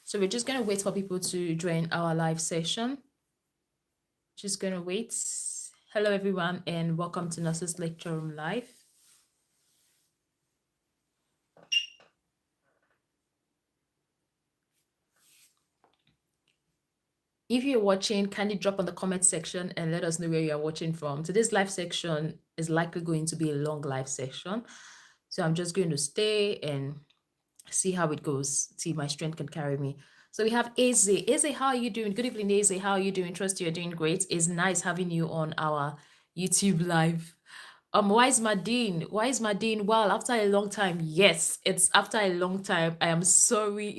So we're just going to wait for people to join our live session. Just going to wait. Hello, everyone, and welcome to Nurses Lecture Room Live. If you're watching, kindly drop on the comment section and let us know where you are watching from. Today's live section is likely going to be a long live session. So I'm just going to stay and see how it goes, see if my strength can carry me. So we have Eze. Eze, how are you doing? Good evening, Eze. How are you doing? Trust you're doing great. It's nice having you on our YouTube live. Why is Madine? Why is Madine? Well, after a long time. Yes, it's after a long time. I am sorry.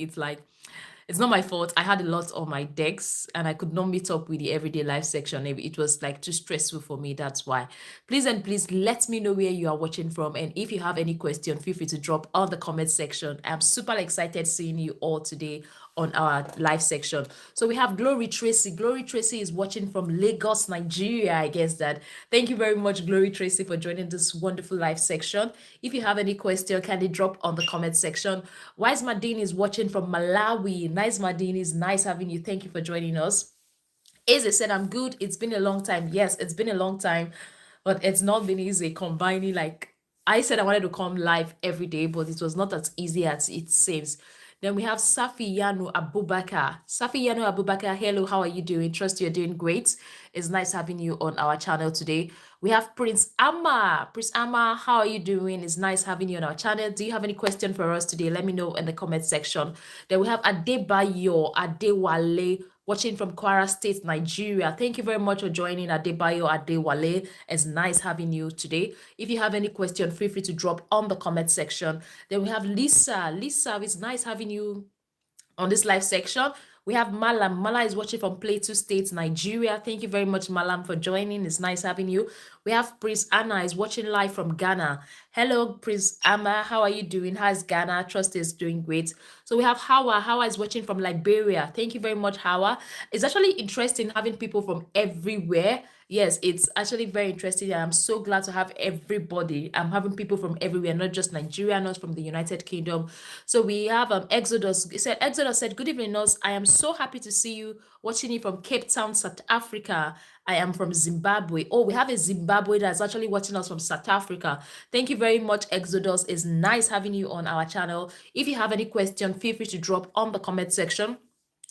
It's not my fault. I had a lot on my decks and I could not meet up with the everyday life section. It was like too stressful for me. That's why. Please and please let me know where you are watching from. And if you have any question, feel free to drop on the comment section. I'm super excited seeing you all today on our live section. So we have Glory Tracy. Glory Tracy is watching from Lagos, Nigeria. I guess that. Thank you very much, Glory Tracy, for joining this wonderful live section. If you have any question, kindly drop on the comment section. Wise Madine is watching from Malawi. Nice Madine, is nice having you. Thank you for joining us. Eze said, I'm good. It's been a long time. Yes, it's been a long time, but it's not been easy combining. Like I said, I wanted to come live every day, but it was not as easy as it seems. Then we have Safi Yanu Abubakar. Safi Yanu Abubakar, hello, how are you doing? Trust you're doing great. It's nice having you on our channel today. We have Prince Amma. Prince Amma, how are you doing? It's nice having you on our channel. Do you have any question for us today? Let me know in the comment section. Then we have Adebayo Adewale watching from Kwara State, Nigeria. Thank you very much for joining Adebayo Adewale. It's nice having you today. If you have any question, feel free to drop on the comment section. Then we have Lisa. Lisa, it's nice having you on this live section. We have Malam. Mala is watching from Plateau State, Nigeria. Thank you very much, Malam, for joining. It's nice having you. We have Prince Anna is watching live from Ghana. Hello, Prince Amma. How are you doing? How's Ghana? Trust is doing great. So we have Hawa. Hawa is watching from Liberia. Thank you very much, Hawa. It's actually interesting having people from everywhere. Yes, it's actually very interesting. I'm so glad to have everybody. I'm having people from everywhere, not just Nigeria, not from the United Kingdom. So we have Exodus. Exodus said, "Good evening, Nurse. I am so happy to see you watching you from Cape Town, South Africa. I am from Zimbabwe." Oh, we have a Zimbabwe that's actually watching us from South Africa. Thank you very much, Exodus. It's nice having you on our channel. If you have any question, feel free to drop on the comment section.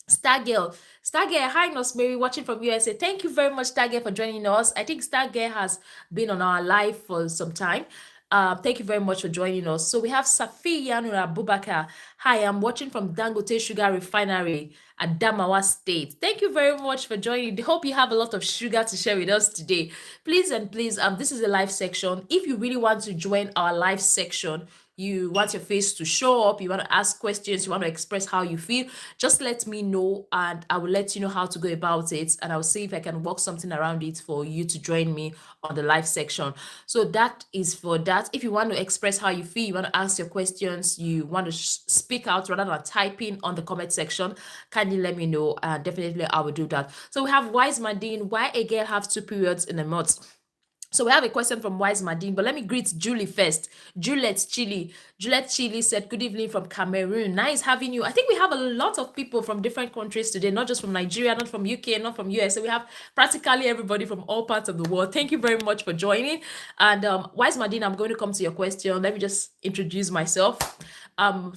Stargirl, hi, Nurse Mary, watching from USA. Thank you very much, Stargirl, for joining us. I think Stargirl has been on our live for some time. Thank you very much for joining us. So we have Safi Yanura Abubakar. Hi, I'm watching from Dangote Sugar Refinery at Damawa State. Thank you very much for joining. Hope you have a lot of sugar to share with us today. Please and please, this is a live section. If you really want to join our live section, you want your face to show up, you want to ask questions, you want to express how you feel, just let me know and I will let you know how to go about it, and I'll see if I can work something around it for you to join me on the live section. So that is for that. If you want to express how you feel, you want to ask your questions, you want to speak out rather than typing on the comment section, kindly let me know and definitely I will do that. So we have Wise Madine. Why a girl have 2 periods in a month? So we have a question from Wise Madine, but let me greet Julie first. Juliet Chili. Juliet Chili said, good evening from Cameroon. Nice having you. I think we have a lot of people from different countries today, not just from Nigeria, not from UK, not from US. So we have practically everybody from all parts of the world. Thank you very much for joining. And Wise Madine, I'm going to come to your question. Let me just introduce myself.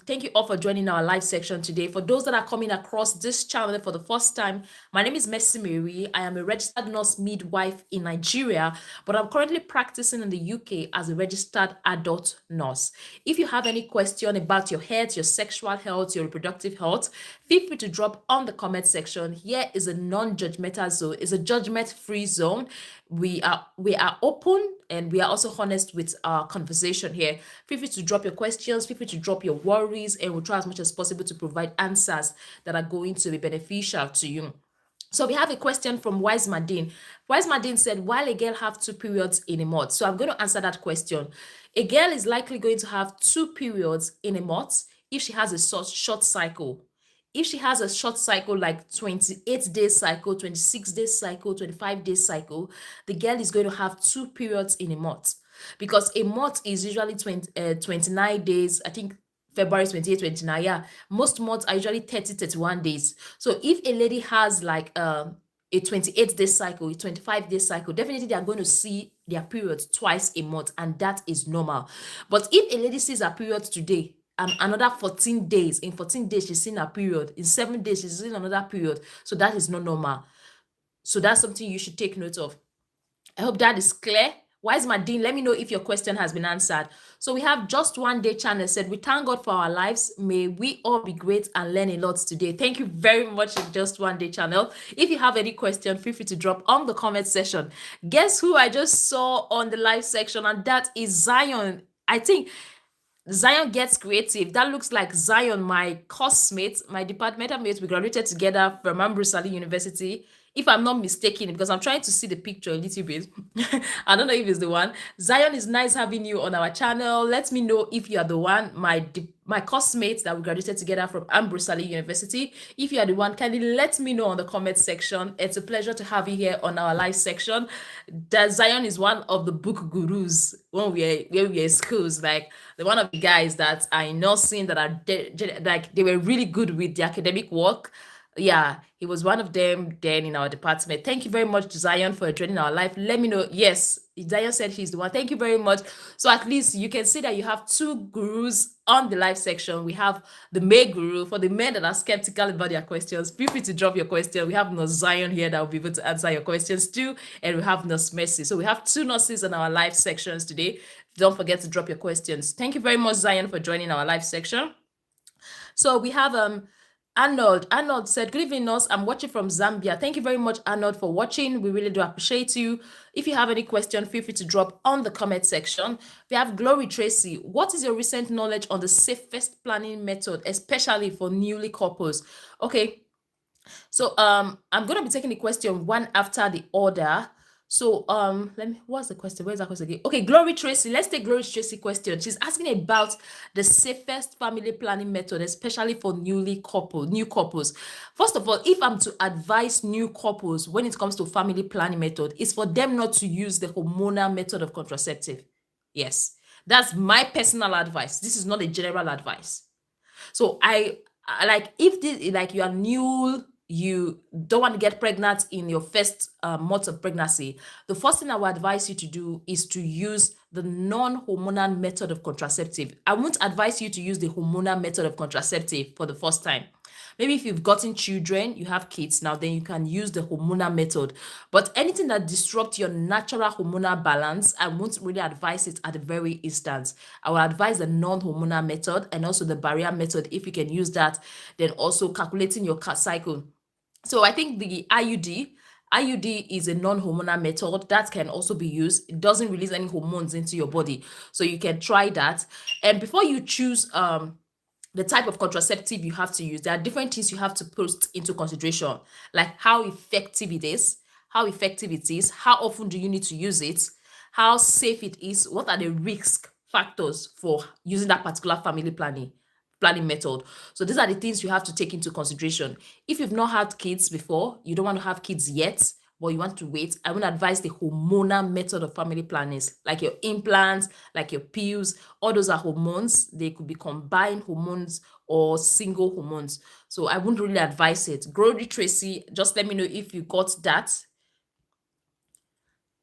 Thank you all for joining our live section today. For those that are coming across this channel for the first time, my name is Mercy Mary. I am a registered nurse midwife in Nigeria, but I'm currently practicing in the UK as a registered adult nurse. If you have any question about your health, your sexual health, your reproductive health, feel free to drop on the comment section. Here is a non-judgmental zone. It's a judgment-free zone. We are open and we are also honest with our conversation here. Feel free to drop your questions, feel free to drop your worries, and we'll try as much as possible to provide answers that are going to be beneficial to you. So we have a question from Wise Madine. Wise Madine said, while a girl have 2 periods in a month? So I'm going to answer that question. A girl is likely going to have 2 periods in a month if she has a short cycle. If she has a short cycle, like 28-day cycle, 26-day cycle, 25-day cycle, the girl is going to have 2 periods in a month, because a month is usually 29 days. I think February 28, 29. Yeah, most months are usually 30, 31 days. So if a lady has like a 28-day cycle, a 25-day cycle, definitely they are going to see their periods twice a month, and that is normal. But if a lady sees her period today, another 14 days, in 14 days she's seen her period, in 7 days she's seen another period, so that is not normal. So that's something you should take note of. I hope that is clear. Wise Madine, let me know if your question has been answered. So we have Just One Day channel said, we thank God for our lives. May we all be great and learn a lot today. Thank you very much, Just One Day channel. If you have any question, feel free to drop on the comment section. Guess who I just saw on the live section? And that is Zion. I think Zion Gets Creative. That looks like Zion, my course mate, my departmental mate. We graduated together from Ambrose Ali University, if I'm not mistaken, because I'm trying to see the picture a little bit. I don't know if it's the one. Zion, is nice having you on our channel. Let me know if you are the one, my course mate that we graduated together from Ambrose Ali University. If you are the one, kindly let me know on the comment section. It's a pleasure to have you here on our live section. That Zion is one of the book gurus when we were in schools, like the one of the guys that are in nursing that are like they were really good with the academic work. Yeah, he was one of them then in our department. Thank you very much, Zion, for joining our live. Let me know. Yes, Zion said he's the one. Thank you very much. So at least you can see that you have two gurus on the live section. We have the male guru for the men that are skeptical about their questions. Feel free to drop your question. We have Nurse Zion here that will be able to answer your questions too. And we have Nurse Mercy. So we have two nurses on our live sections today. Don't forget to drop your questions. Thank you very much, Zion, for joining our live section. So we have Arnold. Arnold said, good evening, nurse. I'm watching from Zambia. Thank you very much, Arnold, for watching. We really do appreciate you. If you have any question, feel free to drop on the comment section. We have Glory Tracy. What is your recent knowledge on the safest planning method, especially for newly couples? Okay. So I'm gonna be taking the question one after the order. So let me, what's the question? Where's that question again? Okay, Glory Tracy. Let's take Glory Tracy question. She's asking about the safest family planning method, especially for new couples. First of all, if I'm to advise new couples when it comes to family planning method, it's for them not to use the hormonal method of contraceptive. Yes, that's my personal advice. This is not a general advice. So I like, if this, like, you are new, you don't want to get pregnant in your first month of pregnancy, the first thing I would advise you to do is to use the non-hormonal method of contraceptive. I won't advise you to use the hormonal method of contraceptive for the first time. Maybe if you've gotten children, you have kids now, then you can use the hormonal method. But anything that disrupts your natural hormonal balance, I won't really advise it at the very instance. I will advise the non-hormonal method and also the barrier method if you can use that. Then also calculating your cycle. So I think the IUD is a non-hormonal method that can also be used. It doesn't release any hormones into your body. So you can try that. And before you choose the type of contraceptive you have to use, there are different things you have to put into consideration, like how effective it is, how often do you need to use it, how safe it is, what are the risk factors for using that particular family planning method. So these are the things you have to take into consideration. If you've not had kids before, you don't want to have kids yet, but you want to wait, I would advise the hormonal method of family planning, like your implants, like your pills. All those are hormones. They could be combined hormones or single hormones. So I wouldn't really advise it. Glory Tracy, just let me know if you got that.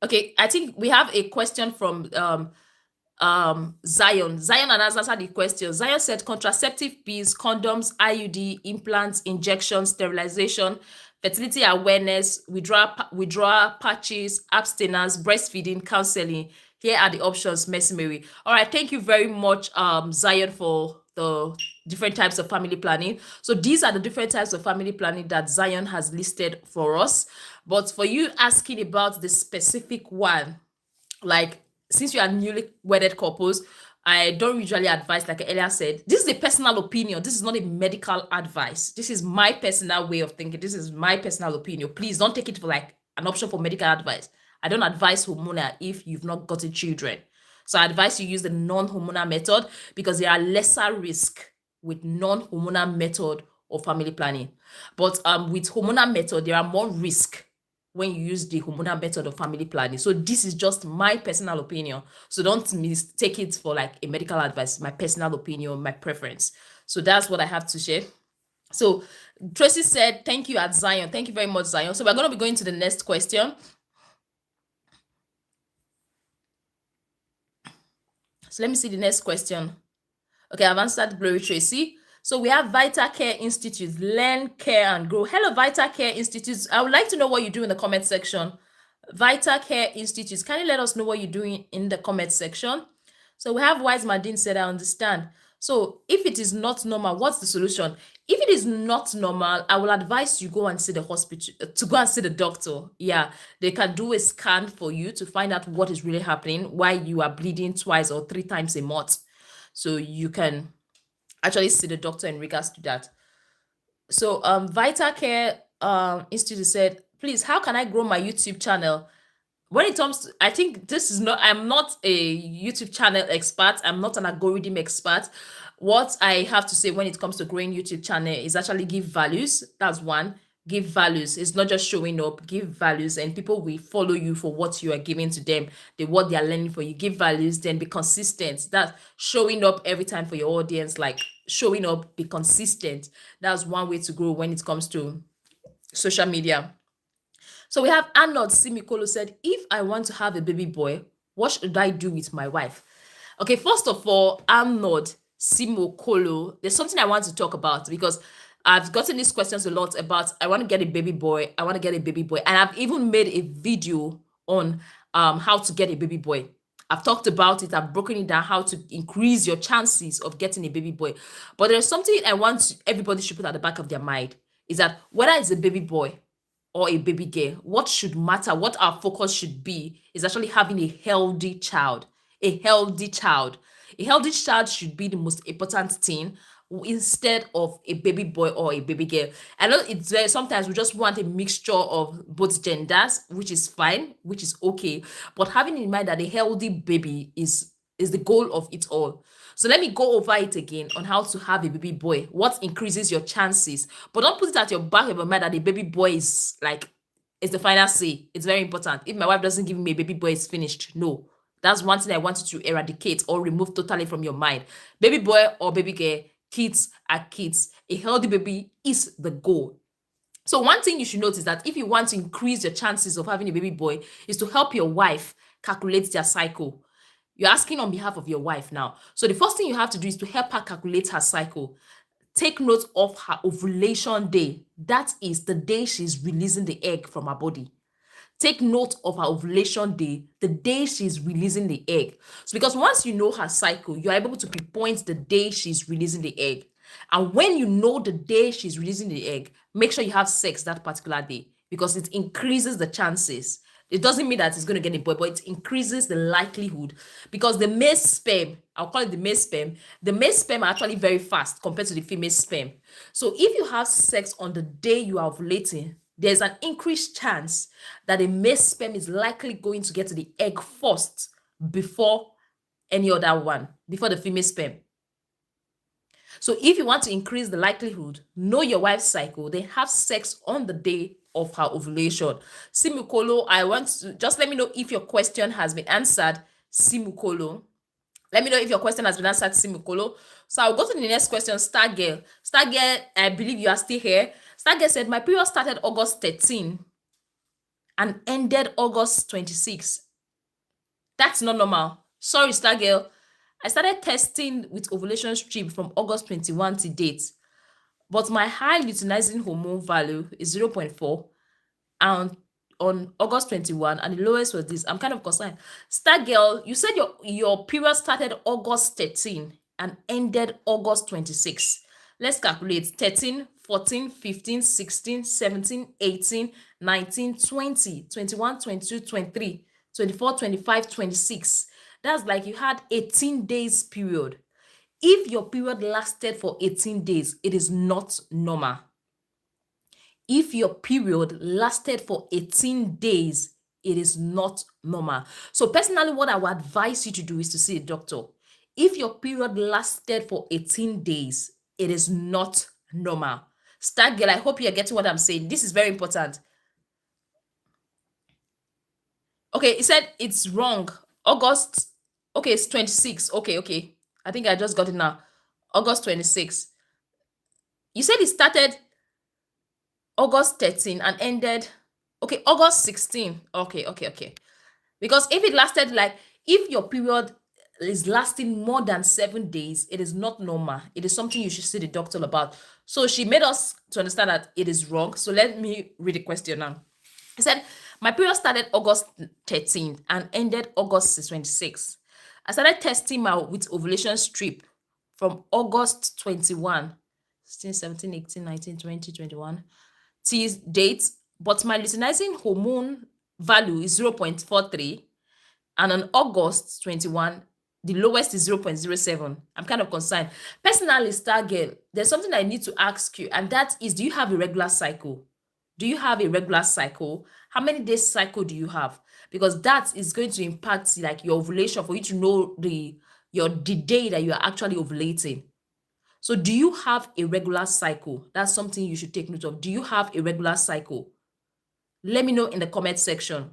Okay, I think we have a question from Zion has answered the question. Zion said contraceptive pills, condoms, IUD, implants, injections, sterilization, fertility awareness, withdrawal patches, abstinence, breastfeeding, counseling. Here are the options, Mercy Mary. All right, thank you very much, Zion, for the different types of family planning. So these are the different types of family planning that Zion has listed for us. But for you asking about the specific one, like, since you are newly wedded couples, I don't usually advise, like I earlier said, this is a personal opinion. This is not a medical advice. This is my personal way of thinking. This is my personal opinion. Please don't take it for like an option for medical advice. I don't advise hormonal if you've not gotten children. So I advise you use the non-hormonal method because there are lesser risk with non-hormonal method of family planning. But with hormonal method, there are more risk when you use the hormonal method of family planning. So this is just my personal opinion. So don't mistake it for like a medical advice, my personal opinion, my preference. So that's what I have to share. So Tracy said, thank you at Zion. Thank you very much, Zion. So we're going to be going to the next question. So let me see the next question. Okay, I've answered Glory Tracy. So we have Vita Care Institute, Learn, Care, and Grow. Hello, Vita Care Institute. I would like to know what you do in the comment section. Vita Care Institute, can you let us know what you're doing in the comment section? So we have Wise Madine said, I understand. So if it is not normal, what's the solution? If it is not normal, I will advise you go and see the hospital, to go and see the doctor. Yeah, they can do a scan for you to find out what is really happening, why you are bleeding 2 or 3 times a month. So you can actually see the doctor in regards to that. So Vita Care Institute said, please, how can I grow my YouTube channel? When it comes to, I think this is not, I'm not a YouTube channel expert. I'm not an algorithm expert. What I have to say when it comes to growing YouTube channel is actually give values. That's one. Give values. It's not just showing up. Give values, and people will follow you for what you are giving to them, what they are learning for you. Give values, then be consistent. That's showing up every time for your audience, like showing up, be consistent. That's one way to grow when it comes to social media. So we have Arnold Simikolo said, if I want to have a baby boy, what should I do with my wife? Okay, first of all, Arnold Simokolo, there's something I want to talk about because I've gotten these questions a lot about, I want to get a baby boy, I want to get a baby boy. And I've even made a video on how to get a baby boy. I've talked about it, I've broken it down, how to increase your chances of getting a baby boy. But there's something I want everybody should put at the back of their mind, is that whether it's a baby boy or a baby girl, what should matter, what our focus should be, is actually having a healthy child. A healthy child. A healthy child should be the most important thing instead of a baby boy or a baby girl. I know it's very, sometimes we just want a mixture of both genders, which is fine, which is okay. But having in mind that a healthy baby is the goal of it all. So let me go over it again on how to have a baby boy. What increases your chances? But don't put it at your back of your mind that the baby boy is like, it's the final say. It's very important. If my wife doesn't give me a baby boy, it's finished. No. That's one thing I want you to eradicate or remove totally from your mind. Baby boy or baby girl, kids are kids. A healthy baby is the goal. So one thing you should notice that if you want to increase your chances of having a baby boy is to help your wife calculate their cycle. You're asking on behalf of your wife now. So the first thing you have to do is to help her calculate her cycle. Take note of her ovulation day. That is the day she's releasing the egg from her body. Take note of her ovulation day, the day she's releasing the egg. So because once you know her cycle, you're able to pinpoint the day she's releasing the egg. And when you know the day she's releasing the egg, make sure you have sex that particular day because it increases the chances. It doesn't mean that it's going to get a boy, but it increases the likelihood because the male sperm, I'll call it the male sperm are actually very fast compared to the female sperm. So if you have sex on the day you are ovulating, there's an increased chance that the male sperm is likely going to get to the egg first before any other one, before the female sperm. So if you want to increase the likelihood, know your wife's cycle, then have sex on the day of her ovulation. Simukolo, I want to just let me know if your question has been answered. Simukolo, let me know if your question has been answered. Simukolo. So I'll go to the next question. Stargirl, I believe you are still here. Stargirl said, my period started August 13 and ended August 26. That's not normal. Sorry, Stargirl. I started testing with ovulation strip from August 21 to date, but my high luteinizing hormone value is 0.4 and on August 21, and the lowest was this. I'm kind of concerned. Stargirl, you said your period started August 13 and ended August 26. Let's calculate 13, 14, 15, 16, 17, 18, 19, 20, 21, 22, 23, 24, 25, 26. That's like you had 18 days period. If your period lasted for 18 days, it is not normal. If your period lasted for 18 days, it is not normal. So personally, what I would advise you to do is to see a doctor. If your period lasted for 18 days, it is not normal. Stargirl, I hope you're getting what I'm saying. This is very important. Okay, it said it's wrong. August. Okay, it's 26. Okay, okay. I think I just got it now. August 26. You said it started August 13 and ended. Okay, August 16. Okay, okay, okay. Because if it lasted like, if your period is lasting more than 7 days, it is not normal. It is something you should see the doctor about. So she made us to understand that it is wrong. So let me read the question now. He said, my period started August 13th and ended August 26th. I started testing my with ovulation strip from August 21, 16, 17, 18, 19, 20, 21 till date, but my luteinizing hormone value is 0.43, and on August 21, the lowest is 0.07. I'm kind of concerned. Personally, Star Girl, there's something I need to ask you, and that is, do you have a regular cycle? Do you have a regular cycle? How many days cycle do you have? Because that is going to impact like your ovulation for you to know the day that you are actually ovulating. So do you have a regular cycle? That's something you should take note of. Do you have a regular cycle? Let me know in the comment section.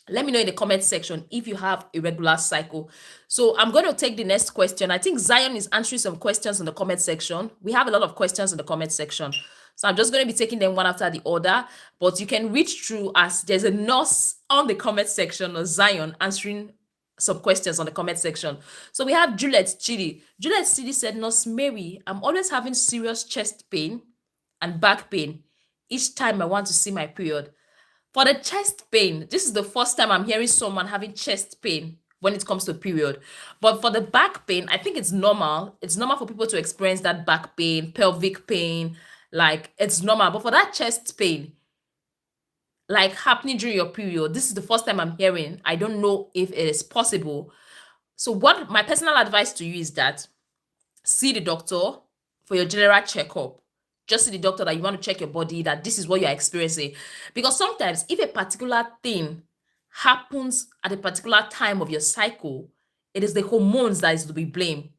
Let me know in the comment section if you have a regular cycle. So I'm going to take the next question. I think Zion is answering some questions in the comment section. We have a lot of questions in the comment section. So I'm just going to be taking them one after the other, but you can reach through as there's a nurse on the comment section or Zion answering some questions on the comment section. So we have Juliet Chidi. Juliet Chidi said, Nurse Mary, I'm always having serious chest pain and back pain each time I want to see my period. For the chest pain, this is the first time I'm hearing someone having chest pain when it comes to period. But for the back pain, I think it's normal. It's normal for people to experience that back pain, pelvic pain, like it's normal. But for that chest pain, like happening during your period, this is the first time I'm hearing. I don't know if it is possible. So what my personal advice to you is that see the doctor for your general checkup. Just see the doctor that you want to check your body, that this is what you're experiencing. Because sometimes if a particular thing happens at a particular time of your cycle, it is the hormones that is to be blamed.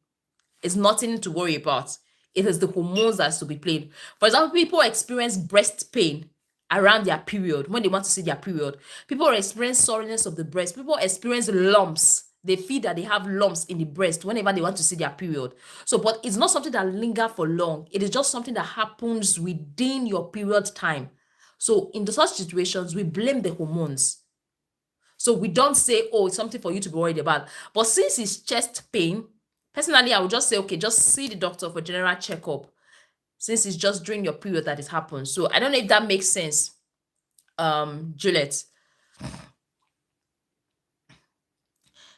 It's nothing to worry about. It is the hormones that is to be blamed. For example, people experience breast pain around their period when they want to see their period. People experience soreness of the breast. People experience lumps. They feel that they have lumps in the breast whenever they want to see their period. So, but it's not something that linger for long. It is just something that happens within your period time. So, in such situations, we blame the hormones. So we don't say, oh, it's something for you to be worried about. But since it's chest pain, personally, I would just say, okay, just see the doctor for general checkup, since it's just during your period that it happens. So I don't know if that makes sense, Juliet.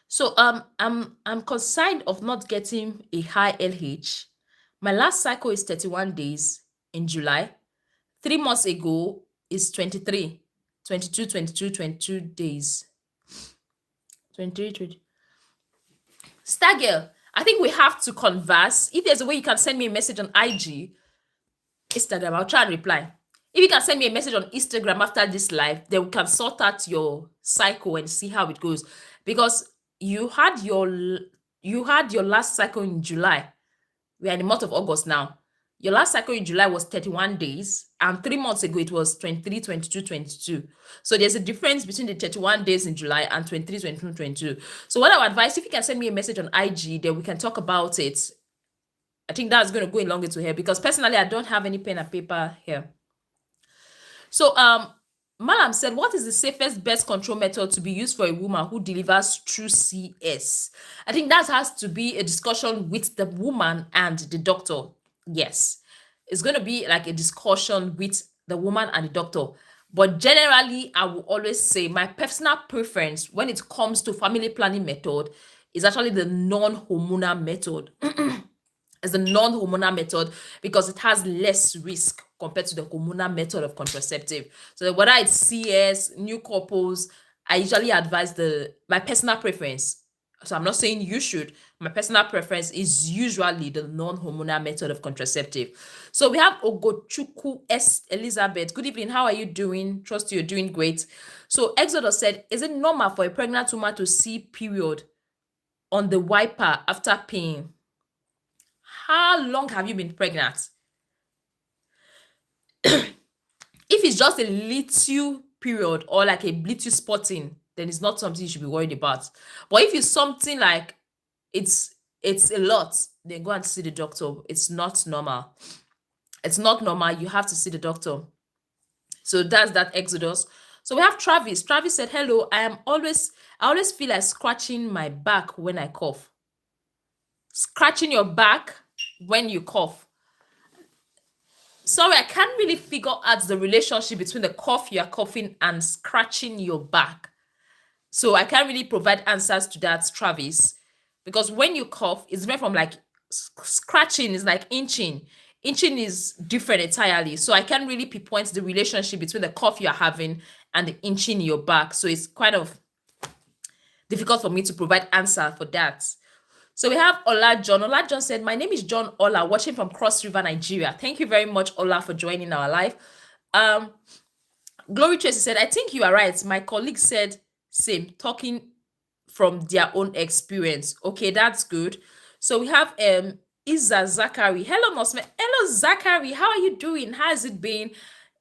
So I'm concerned of not getting a high LH. My last cycle is 31 days in July. 3 months ago is 23, 22, 22, 22 days. 23, 20. Star Girl, I think we have to converse. If there's a way you can send me a message on IG, Instagram, I'll try and reply. If you can send me a message on Instagram after this live, then we can sort out your cycle and see how it goes. Because you had your last cycle in July. We are in the month of August now. Your last cycle in July was 31 days, and 3 months ago it was 23, 22, 22. So there's a difference between the 31 days in July and 23, 22, 22. So what I would advise, if you can send me a message on IG, then we can talk about it. I think that's going to go a long way to here, because personally, I don't have any pen and paper here. So, Malam said, what is the safest birth control method to be used for a woman who delivers through CS? I think that has to be a discussion with the woman and the doctor. Yes, it's going to be like a discussion with the woman and the doctor. But generally, I will always say my personal preference when it comes to family planning method is actually the non-hormonal method. It's the non-hormonal method because it has less risk compared to the hormonal method of contraceptive. So whether it's CS, new couples, I usually advise my personal preference. So I'm not saying you should. My personal preference is usually the non-hormonal method of contraceptive. So we have Ogochuku S. Elizabeth. Good evening. How are you doing? Trust you're doing great. So Exodus said, is it normal for a pregnant woman to see period on the wiper after peeing? How long have you been pregnant? If it's just a little period or like a little spotting, then it's not something you should be worried about. But if it's something like it's a lot, then go and see the doctor. It's not normal. It's not normal. You have to see the doctor. So that's that Exodus. So we have Travis. Travis said, hello, I always feel like scratching my back when I cough. Scratching your back when you cough. Sorry, I can't really figure out the relationship between the cough you are coughing and scratching your back. So I can't really provide answers to that, Travis, because when you cough, it's different from like scratching is like inching. Inching is different entirely. So I can't really pinpoint the relationship between the cough you're having and the inching in your back. So it's kind of difficult for me to provide answer for that. So we have Ola John. Ola John said, my name is John Ola, watching from Cross River, Nigeria. Thank you very much, Ola, for joining our live. Glory Tracy said, I think you are right. My colleague said same, talking from their own experience. Okay, that's good. So we have Isa Zachary. Hello, Nosme. Hello, Zachary. How are you doing? How has it been?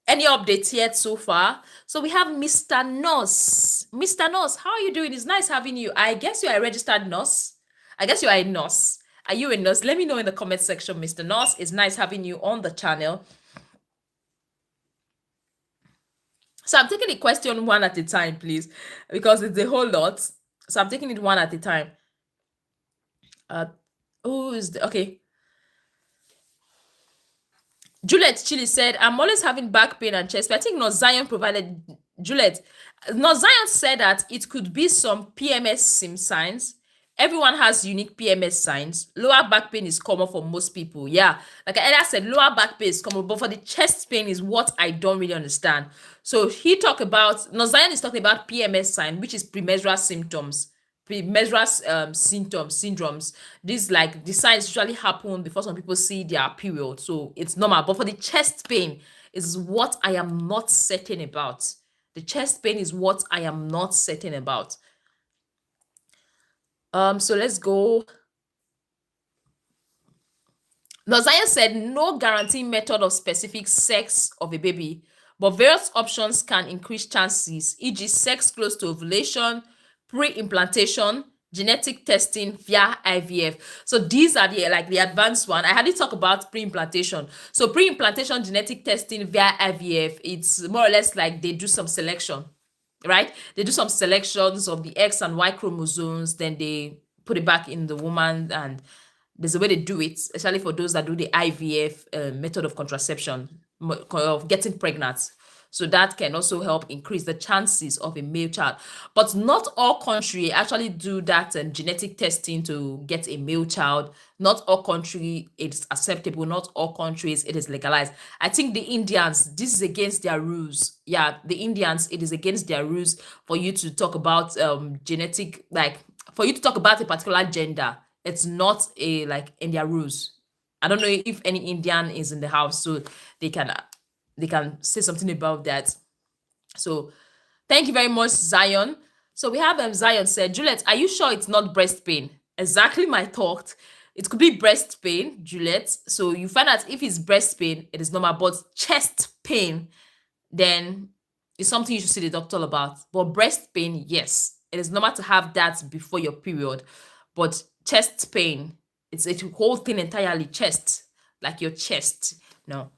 Any updates yet so far? So we have Mr. Nurse. Mr. Nurse, how are you doing? It's nice having you. I guess you are a registered nurse. I guess you are a nurse. Are you a nurse? Let me know in the comment section, Mr. Nurse. It's nice having you on the channel. So I'm taking the question one at a time, please, because it's a whole lot. So I'm taking it one at a time. Okay. Juliet Chili said, I'm always having back pain and chest pain. I think North Zion provided, Juliet, North Zion said that it could be some PMS signs. Everyone has unique PMS signs. Lower back pain is common for most people. Yeah, like I earlier said, lower back pain is common, but for the chest pain is what I don't really understand. So he talked about, North Zion is talking about PMS sign, which is premenstrual symptoms. Syndromes. These like the signs usually happen before some people see their period, so it's normal. But for the chest pain is what I am not certain about. The chest pain is what I am not certain about. So let's go. Nozaya said no guaranteed method of specific sex of a baby, but various options can increase chances, e.g. sex close to ovulation, pre-implantation, genetic testing via IVF. So these are the advanced one. I hardly talk about pre-implantation. So pre-implantation genetic testing via IVF, it's more or less like they do some selection, right? They do some selections of the X and Y chromosomes, then they put it back in the woman, and there's a way they do it, especially for those that do the IVF method of contraception, of getting pregnant. So that can also help increase the chances of a male child. But not all countries actually do that genetic testing to get a male child. Not all countries it's acceptable. Not all countries it is legalized. I think the Indians, this is against their rules. Yeah, the Indians, it is against their rules for you to talk about genetic, like for you to talk about a particular gender. It's not in their rules. I don't know if any Indian is in the house, so they can say something about that. So thank you very much, Zion. So we have Zion said, Juliet, are you sure it's not breast pain? Exactly my thought. It could be breast pain, Juliet. So you find out if it's breast pain, it is normal, but chest pain, then it's something you should see the doctor about. But breast pain, yes, it is normal to have that before your period. But chest pain, it's a whole thing entirely, chest, like your chest. No.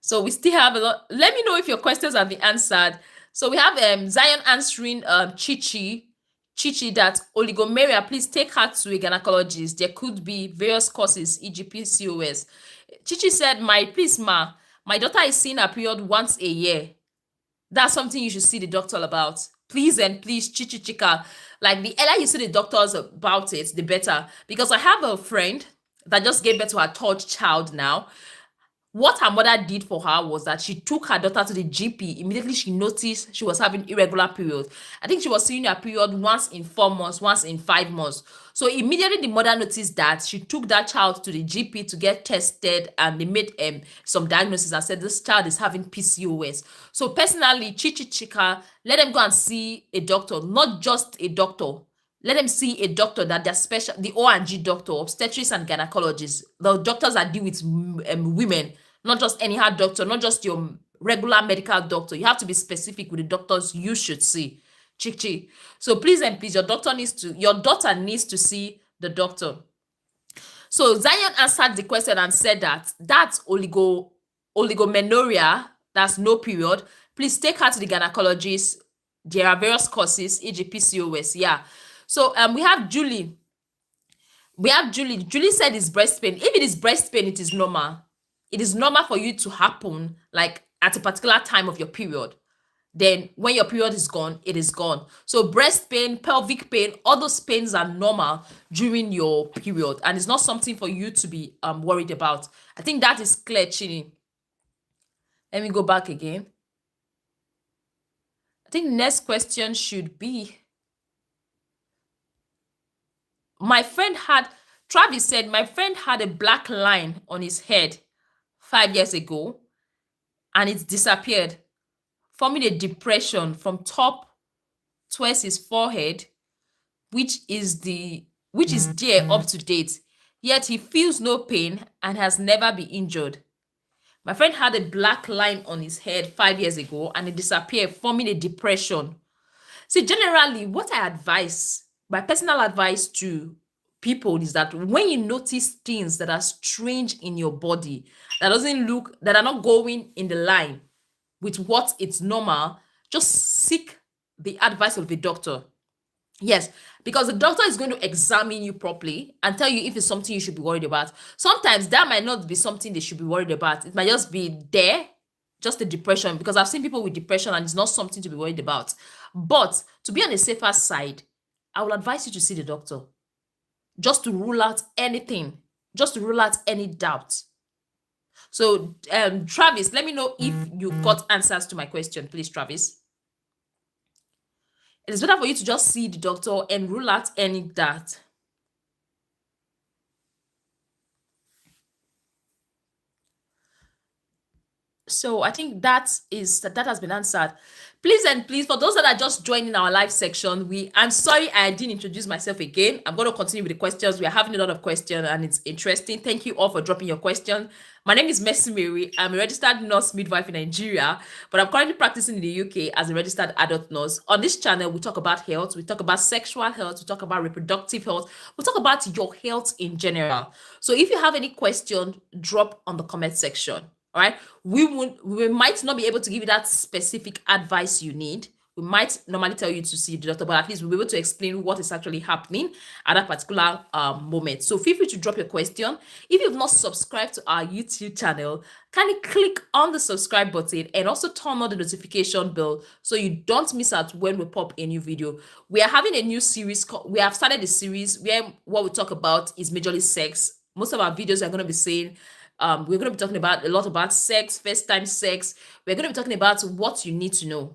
So we still have a lot. Let me know if your questions have been answered. So we have Zion answering Chichi that oligomeria, please take her to a gynecologist. There could be various causes, e.g. PCOS. Chichi said, please ma, my daughter is seeing her period once a year. That's something you should see the doctor about. Please and please, Chichi Chika. Like the earlier you see the doctors about it, the better. Because I have a friend that just gave birth to her third child now. What her mother did for her was that she took her daughter to the GP. Immediately she noticed she was having irregular periods. I think she was seeing her period once in 4 months, once in 5 months. So immediately the mother noticed that. She took that child to the GP to get tested, and they made some diagnosis and said this child is having PCOS. So personally, Chichi Chika, let them go and see a doctor, not just a doctor. Let them see a doctor that they're special, the O&G doctor, obstetrics and gynecologists, the doctors that deal with women, not just anyhow doctor, not just your regular medical doctor. You have to be specific with the doctors you should see. Chichi. So please and please, your daughter needs to see the doctor. So Zion answered the question and said that that's oligomenorrhea, that's no period. Please take her to the gynecologist. There are various causes, e.g. PCOS. Yeah. So we have Julie. Julie said it's breast pain. If it is breast pain, it is normal. It is normal for you to happen like at a particular time of your period. Then when your period is gone, it is gone. So breast pain, pelvic pain, all those pains are normal during your period, and it's not something for you to be worried about. I think that is clear, Chini. Let me go back again. I think next question should be, Travis said, my friend had a black line on his head 5 years ago and it disappeared, forming a depression from top towards his forehead, which is there up to date. Yet he feels no pain and has never been injured. My friend had a black line on his head 5 years ago and it disappeared, forming a depression. See, generally, what I advise, my personal advice to people is that when you notice things that are strange in your body, that are not going in the line with what it's normal, just seek the advice of the doctor. Yes, because the doctor is going to examine you properly and tell you if it's something you should be worried about. Sometimes that might not be something they should be worried about. It might just be just a depression, because I've seen people with depression and it's not something to be worried about. But to be on the safer side, I will advise you to see the doctor just to rule out anything, just to rule out any doubt. So, Travis, let me know if you got answers to my question, please, Travis. It is better for you to just see the doctor and rule out any doubt. So I think that has been answered. Please and please, for those that are just joining our live section, I'm sorry I didn't introduce myself again. I'm going to continue with the questions. We are having a lot of questions and it's interesting. Thank you all for dropping your question. My name is Mercy Mary. I'm a registered nurse midwife in Nigeria, but I'm currently practicing in the UK as a registered adult nurse. On this channel, we talk about health, we talk about sexual health, we talk about reproductive health, we talk about your health in general. So if you have any question, drop on the comment section. All right, we might not be able to give you that specific advice you need. We might normally tell you to see the doctor, but at least we'll be able to explain what is actually happening at that particular moment. So feel free to drop your question. If you've not subscribed to our YouTube channel, kindly click on the subscribe button and also turn on the notification bell so you don't miss out when we pop a new video. We are having a new series. We have started a series where what we talk about is majorly sex. Most of our videos are going to be saying, we're going to be talking about a lot about sex, first time sex. We're going to be talking about what you need to know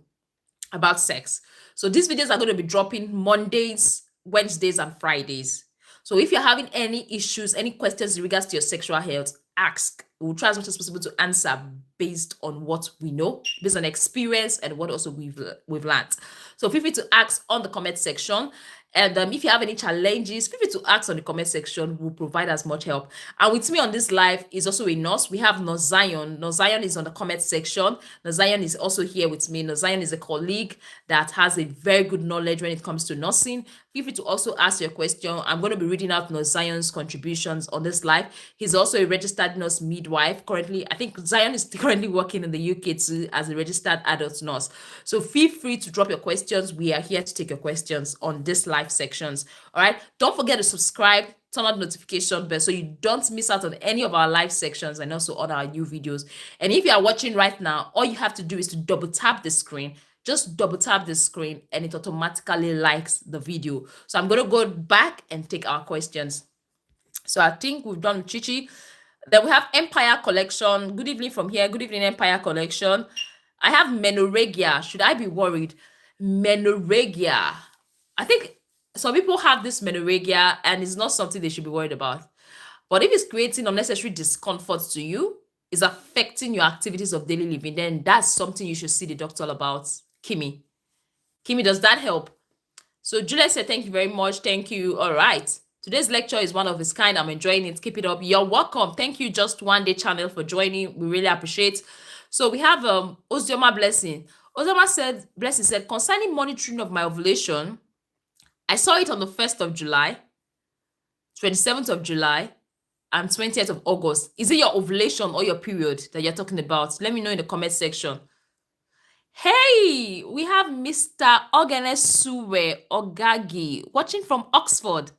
about sex. So these videos are going to be dropping Mondays, Wednesdays, and Fridays. So if you're having any issues, any questions in regards to your sexual health, ask. We'll try as much as possible to answer based on what we know, based on experience and what also we've learned. So feel free to ask on the comment section. And if you have any challenges, feel free to ask on the comment section. We'll provide as much help. And with me on this live is also a nurse. We have Nurse Zion. Nurse Zion is on the comment section. Nurse Zion is also here with me. Nurse Zion is a colleague that has a very good knowledge when it comes to nursing. Feel free to also ask your question. I'm going to be reading out Nurse Zion's contributions on this live. He's also a registered nurse midwife. Currently, I think Zion is currently working in the UK too as a registered adult nurse. So feel free to drop your questions. We are here to take your questions on this live sections. All right, don't forget to subscribe, turn on the notification bell so you don't miss out on any of our live sections and also on our new videos. And if you are watching right now, all you have to do is to double tap the screen. Just double tap the screen and it automatically likes the video. So I'm going to go back and take our questions. So I think we've done Chichi. Then we have Empire Collection. Good evening from here. Good evening, Empire Collection. I have menorrhagia. Should I be worried? Menorrhagia. I think some people have this menorrhagia and it's not something they should be worried about. But if it's creating unnecessary discomfort to you, is affecting your activities of daily living, then that's something you should see the doctor about. Kimmy, does that help? So Julia said, thank you very much. Thank you. All right. Today's lecture is one of its kind. I'm enjoying it. Keep it up. You're welcome. Thank you, Just One Day channel, for joining. We really appreciate. So we have Ozioma Blessing. Ozama said, Blessing said, concerning monitoring of my ovulation, I saw it on the 1st of July, 27th of July, and 20th of August. Is it your ovulation or your period that you're talking about? Let me know in the comment section. Hey, we have Mr. Ogenesuwe Ogagi watching from Oxford.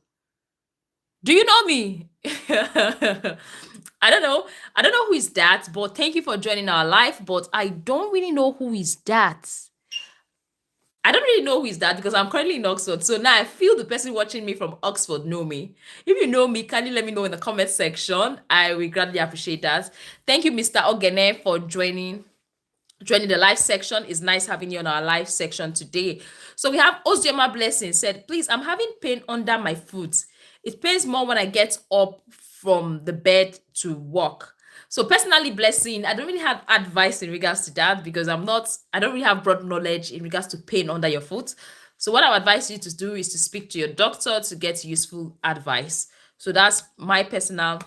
Do you know me? I don't know. I don't know who is that, but thank you for joining our live. But I don't really know who is that. I don't really know who is that because I'm currently in Oxford. So now I feel the person watching me from Oxford know me. If you know me, kindly let me know in the comment section. I will gladly appreciate that. Thank you, Mr. Ogene, for joining the live section. It's nice having you on our live section today. So we have Ozioma Blessing said, please, I'm having pain under my foot. It pains more when I get up from the bed to walk. So personally, Blessing, I don't really have advice in regards to that because I don't really have broad knowledge in regards to pain under your foot. So what I would advise you to do is to speak to your doctor to get useful advice. So that's my personal.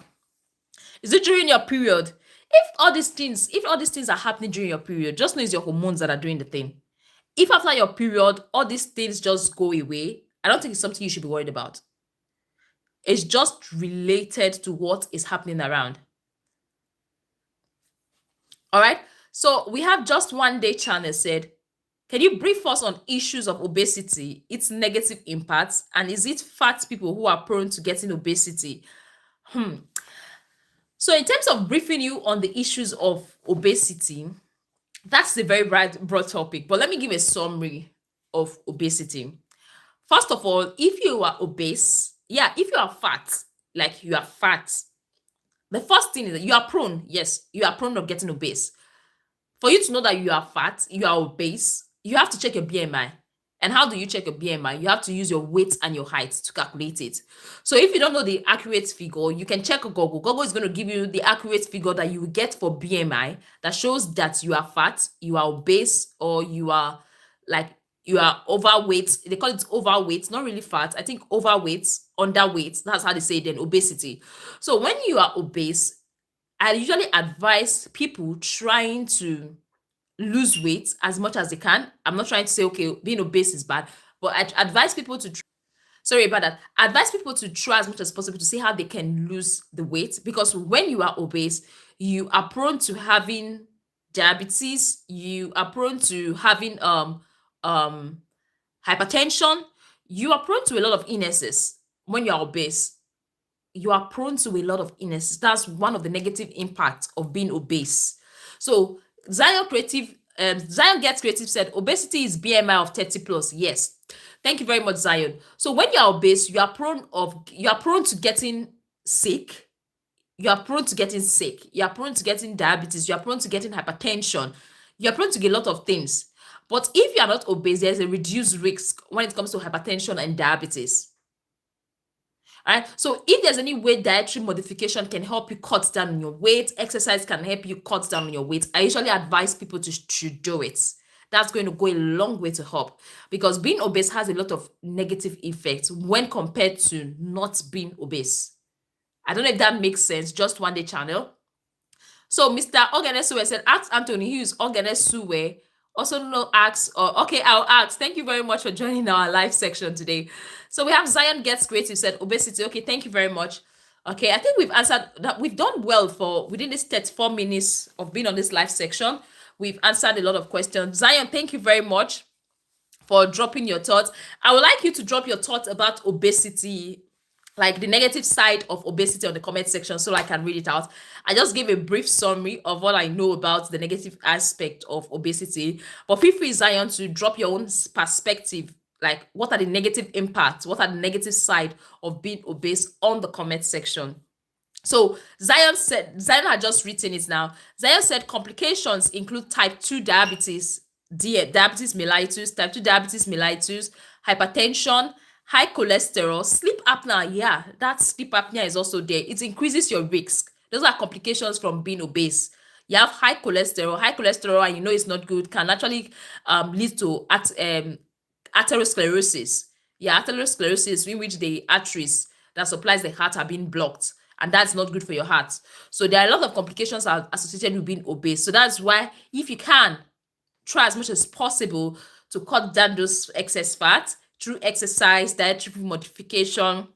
Is it during your period? If all these things are happening during your period, just know it's your hormones that are doing the thing. If after your period, all these things just go away, I don't think it's something you should be worried about. It's just related to what is happening around. All right. So we have Just One Day Channel said, can you brief us on issues of obesity, its negative impacts, and is it fat people who are prone to getting obesity? So in terms of briefing you on the issues of obesity, that's a very broad topic, but let me give a summary of obesity. First of all, if you are obese, if you are fat, like you are fat, the first thing is that you are prone, yes, you are prone of getting obese. For you to know that you are fat, you are obese, you have to check your BMI. And how do you check your BMI? You have to use your weight and your height to calculate it. So if you don't know the accurate figure, you can check Google. Google is going to give you the accurate figure that you will get for BMI that shows that you are fat, you are obese, or you are overweight. They call it overweight, not really fat. I think overweight, underweight. That's how they say it in obesity. So when you are obese, I usually advise people trying to lose weight as much as they can. I'm not trying to say, okay, being obese is bad, but I advise people to sorry about that. I advise people to try as much as possible to see how they can lose the weight, because when you are obese, you are prone to having diabetes, you are prone to having hypertension, you are prone to a lot of illnesses. When you are obese, you are prone to a lot of illnesses. That's one of the negative impacts of being obese. So Zion Gets Creative said obesity is BMI of 30 plus. Yes. Thank you very much, Zion. So when you are obese, you are prone to getting sick. You are prone to getting sick. You are prone to getting diabetes. You are prone to getting hypertension. You are prone to get a lot of things. But if you are not obese, there's a reduced risk when it comes to hypertension and diabetes. All right. So if there's any way dietary modification can help you cut down on your weight, exercise can help you cut down on your weight, I usually advise people to do it. That's going to go a long way to help, because being obese has a lot of negative effects when compared to not being obese. I don't know if that makes sense. Just One Day Channel. So Mr. Ogenesuwe said, ask Anthony Hughes. Ogenesuwe also no ask. Okay, I'll ask. Thank you very much for joining our live section today. So we have Zion Gets Creative said obesity. Okay, thank you very much. Okay, I think we've answered that. We've done well for within this 34 minutes of being on this live section. We've answered a lot of questions. Zion, thank you very much for dropping your thoughts. I would like you to drop your thoughts about obesity, like the negative side of obesity, on the comment section so I can read it out. I just gave a brief summary of what I know about the negative aspect of obesity, but feel free, Zion, to drop your own perspective. Like, what are the negative impacts? What are the negative side of being obese on the comment section? So Zion had just written it now. Zion said complications include type 2 diabetes, diabetes mellitus, type 2 diabetes mellitus, hypertension, high cholesterol, sleep apnea. Yeah, that sleep apnea is also there. It increases your risk. Those are complications from being obese. You have high cholesterol. High cholesterol, and you know it's not good, can actually lead to atherosclerosis. Yeah, atherosclerosis, in which the arteries that supplies the heart are being blocked, and that's not good for your heart. So there are a lot of complications associated with being obese. So that's why, if you can, try as much as possible to cut down those excess fat through exercise, dietary modification,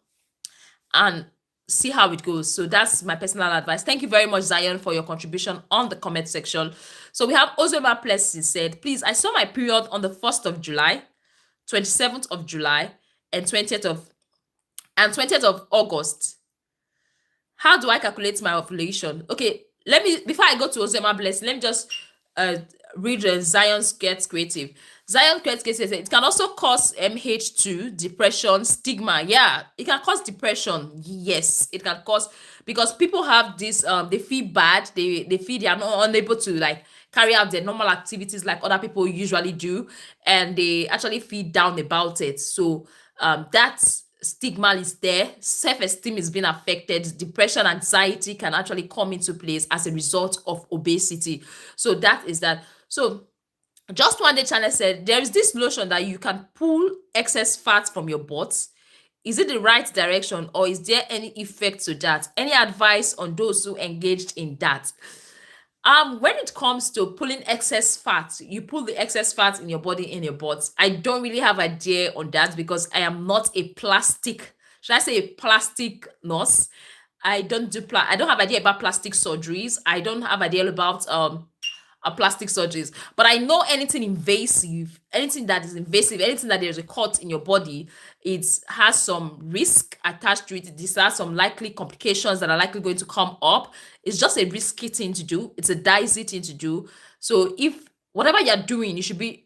and see how it goes. So that's my personal advice. Thank you very much, Zion, for your contribution on the comment section. So we have Ozoma Plessy said, please, I saw my period on the 1st of July, 27th of July, and 20th of August. How do I calculate my ovulation? Okay, before I go to Ozema Blessing, let me just read Zion's Gets Creative. Zion Gets Creative, it can also cause MH2, depression, stigma. Yeah, it can cause depression. Yes, it can cause, because people have this, they feel bad. They feel they are not unable to like carry out their normal activities like other people usually do, and they actually feel down about it. So that's stigma is there, self-esteem is being affected, depression, anxiety can actually come into place as a result of obesity. So that is that. So just one day channel said there is this lotion that you can pull excess fat from your butt. Is it the right direction, or is there any effect to that? Any advice on those who engaged in that? When it comes to pulling excess fat, you pull the excess fat in your body, in your butt. I don't really have idea on that because I am not a plastic, should I say a plastic nurse? I don't have idea about plastic surgeries. I don't have idea about plastic surgeries, but I know anything invasive, anything that is invasive, anything that there's a cut in your body, it has some risk attached to it. These are some likely complications that are likely going to come up. It's just a risky thing to do. It's a dicey thing to do. So if whatever you're doing, you should be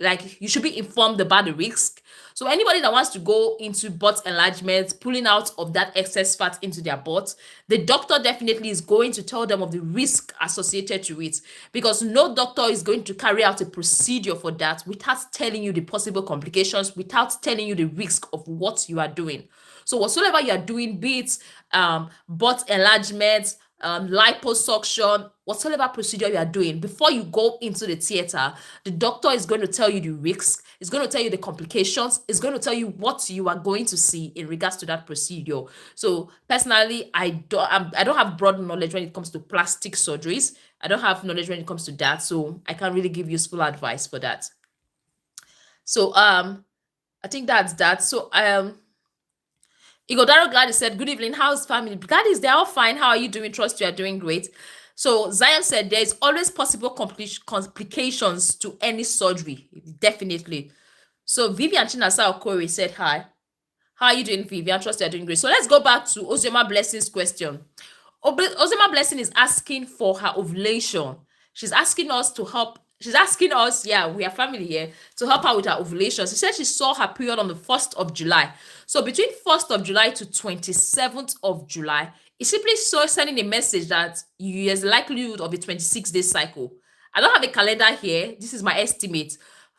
informed about the risk. So anybody that wants to go into butt enlargement, pulling out of that excess fat into their butt, the doctor definitely is going to tell them of the risk associated to it, because no doctor is going to carry out a procedure for that without telling you the possible complications, without telling you the risk of what you are doing. So whatsoever you are doing, be it butt enlargement, liposuction, whatsoever procedure you are doing, before you go into the theater, the doctor is going to tell you the risks, is going to tell you the complications, is going to tell you what you are going to see in regards to that procedure. So personally, I don't have broad knowledge when it comes to plastic surgeries. I don't have knowledge when it comes to that, so I can't really give useful advice for that. So I think that's that. So Igodaro Gladys said, good evening, how's family? Gladys, they're all fine. How are you doing? Trust you are doing great. So Zion said there is always possible complications to any surgery. Definitely. So Vivian Chinasa Okori said, hi. How are you doing, Vivian? Trust you are doing great. So let's go back to Ozoma Blessing's question. Ozoma Blessing is asking for her ovulation. She's asking us to help. She's asking us, yeah, we are family here, to help her with her ovulation. She said she saw her period on the 1st of July. So between 1st of July to 27th of July, it's simply sending a message that there's a likelihood of a 26-day cycle. I don't have a calendar here. This is my estimate.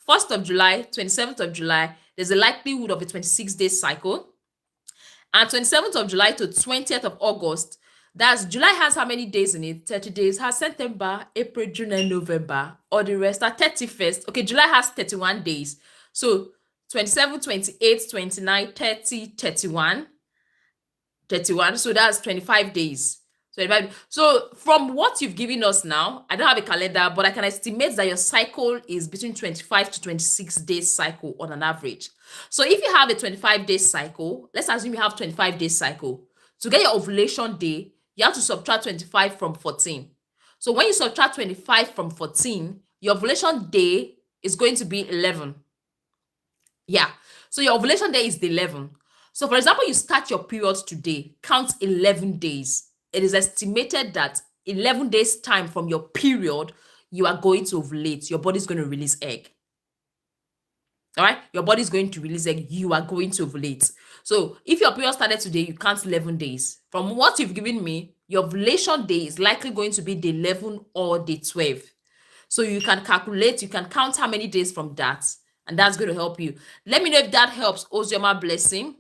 1st of July, 27th of July, there's a likelihood of a 26-day cycle. And 27th of July to 20th of August, that's July has how many days in it? 30 days. Has September, April, June, and November. Or the rest are 31st. Okay, July has 31 days. So 27, 28, 29, 30, 31. 31. So that's 25 days. 25. So from what you've given us now, I don't have a calendar, but I can estimate that your cycle is between 25 to 26 days cycle on an average. So if you have a 25-day cycle, let's assume you have 25-day cycle. To get your ovulation day, you have to subtract 25 from 14. So when you subtract 25 from 14, your ovulation day is going to be 11. Yeah. So your ovulation day is the 11. So for example, you start your period today, count 11 days. It is estimated that 11 days time from your period, you are going to ovulate. Your body is going to release egg. All right, your body is going to release egg. You are going to ovulate. So if your period started today, you count 11 days. From what you've given me, your ovulation day is likely going to be day 11 or day 12. So you can calculate, you can count how many days from that, and that's going to help you. Let me know if that helps, Ozoma Blessing.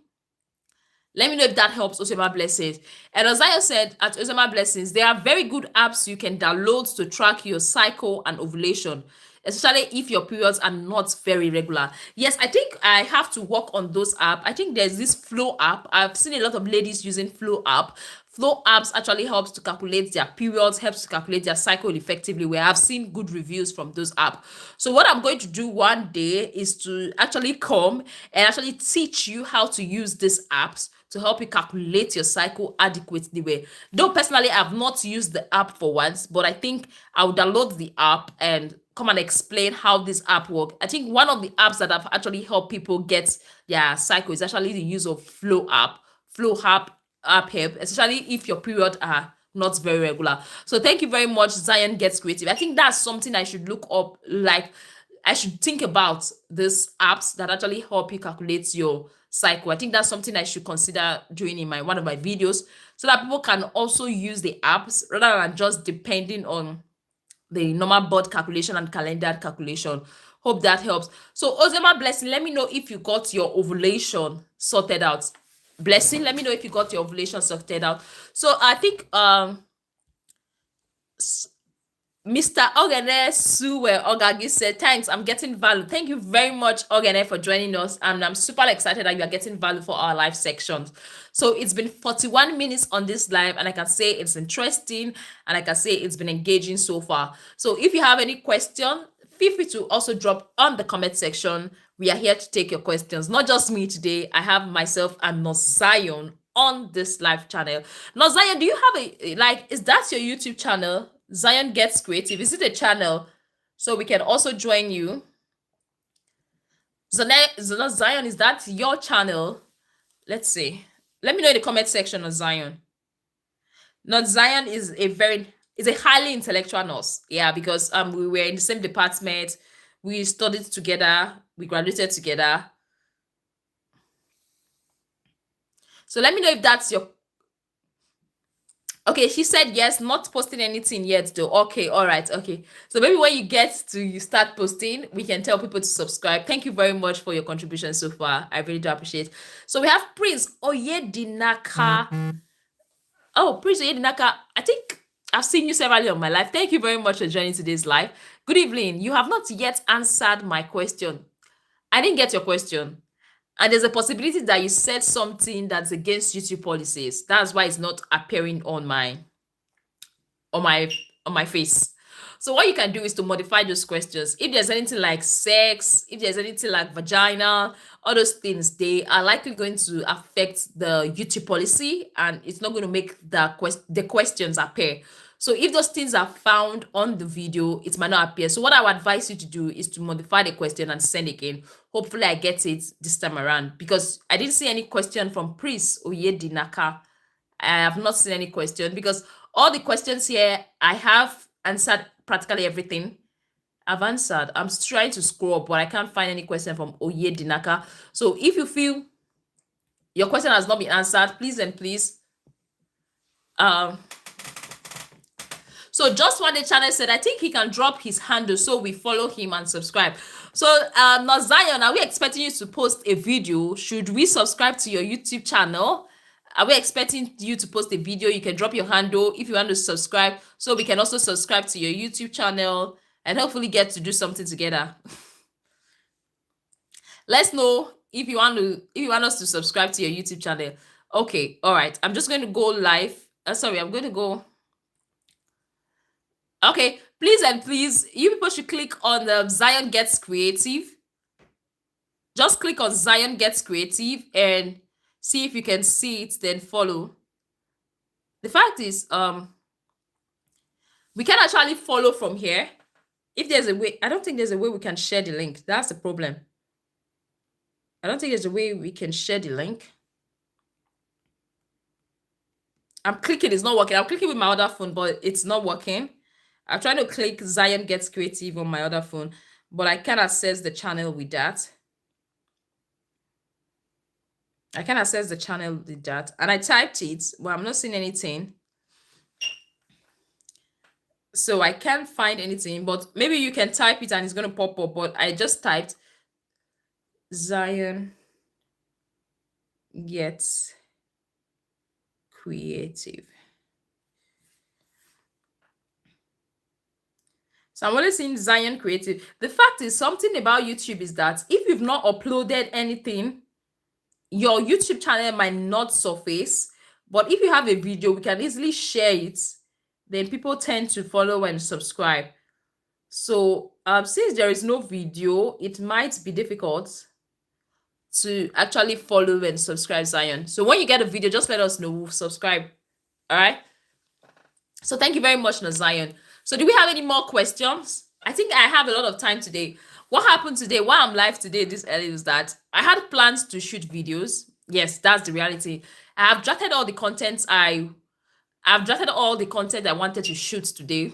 Let me know if that helps, Ozoma Blessings. And as I said at Ozoma Blessings, there are very good apps you can download to track your cycle and ovulation. especially if your periods are not very regular. Yes, I think I have to work on those apps. I think there's this Flow app. I've seen a lot of ladies using Flow app. Flow apps actually helps to calculate their periods, helps to calculate their cycle effectively, where I've seen good reviews from those apps. So what I'm going to do one day is to actually come and actually teach you how to use these apps to help you calculate your cycle adequately. Way though personally I've not used the app for once, but I think I'll download the app and come and explain how this app works. I think one of the apps that have actually helped people get their cycle is actually the use of Flow app. Flow app help, especially if your period are not very regular. So thank you very much, Zion Gets Creative. I think that's something I should look up. Like, I should think about these apps that actually help you calculate your cycle. I think that's something I should consider doing in my one of my videos, so that people can also use the apps rather than just depending on the normal birth calculation and calendar calculation. Hope that helps. So Ozema Blessing, let me know if you got your ovulation sorted out. Blessing, let me know if you got your ovulation sorted out. So I think Mr. Ogene Suwe Ogagi said, thanks, I'm getting value. Thank you very much, Ogene, for joining us. And I'm super excited that you are getting value for our live sections. So it's been 41 minutes on this live, and I can say it's interesting, and I can say it's been engaging so far. So if you have any question, feel free to also drop on the comment section. We are here to take your questions. Not just me today. I have myself and Nozion on this live channel. Nozion, do you have a, like, is that your YouTube channel? Zion Gets Creative. Is it a channel? So we can also join you. Zion, is that your channel? Let's see. Let me know in the comment section of Zion. Not Zion is a highly intellectual nurse. Yeah, because we were in the same department. We studied together. We graduated together. So let me know if that's your. Okay, she said yes, not posting anything yet though. Okay, all right, okay. So maybe when you start posting, we can tell people to subscribe. Thank you very much for your contribution so far. I really do appreciate. So we have Prince Oyedinaka. Oh, Prince Oyedinaka, I think I've seen you several of my life. Thank you very much for joining today's live. Good evening. You have not yet answered my question. I didn't get your question. And there's a possibility that you said something that's against YouTube policies. That's why it's not appearing on my face. So what you can do is to modify those questions. If there's anything like sex, if there's anything like vagina, all those things, they are likely going to affect the YouTube policy, and it's not going to make the questions appear. So if those things are found on the video, it might not appear. So what I would advise you to do is to modify the question and send again. Hopefully I get it this time around, because I didn't see any question from Prince Oyedinaka. I have not seen any question, because all the questions here, I have answered practically everything. I've answered. I'm trying to scroll up, but I can't find any question from Oyedinaka. So if you feel your question has not been answered, please and please. So just what the channel said, I think he can drop his handle so we follow him and subscribe. So now Zion, are we expecting you to post a video? Should we subscribe to your YouTube channel? Are we expecting you to post a video? You can drop your handle if you want to subscribe, so we can also subscribe to your YouTube channel and hopefully get to do something together. Let's know if you want us to subscribe to your YouTube channel. Okay, all right. I'm just going to go live. Sorry, I'm going to go. Okay, please and please, you people should click on the Zion Gets Creative. Just click on Zion Gets Creative and see if you can see it, then follow. The fact is, we can actually follow from here. If there's a way, I don't think there's a way we can share the link. That's the problem. I don't think there's a way we can share the link. I'm clicking, it's not working. I'm clicking with my other phone, but it's not working. I'm trying to click Zion Gets Creative on my other phone, but I can't access the channel with that. I can access the channel with that. And I typed it, but I'm not seeing anything. So I can't find anything, but maybe you can type it and it's going to pop up. But I just typed Zion Gets Creative. So I'm only seeing Zion Creative. The fact is, something about YouTube is that if you've not uploaded anything, your YouTube channel might not surface. But if you have a video, we can easily share it. Then people tend to follow and subscribe. So since there is no video, it might be difficult to actually follow and subscribe, Zion. So when you get a video, just let us know. We'll subscribe. All right. So thank you very much, Zion. So do we have any more questions? I think I have a lot of time today. What happened today, why I'm live today this early, is that I had plans to shoot videos. Yes, that's the reality. I've drafted all the content I wanted to shoot today.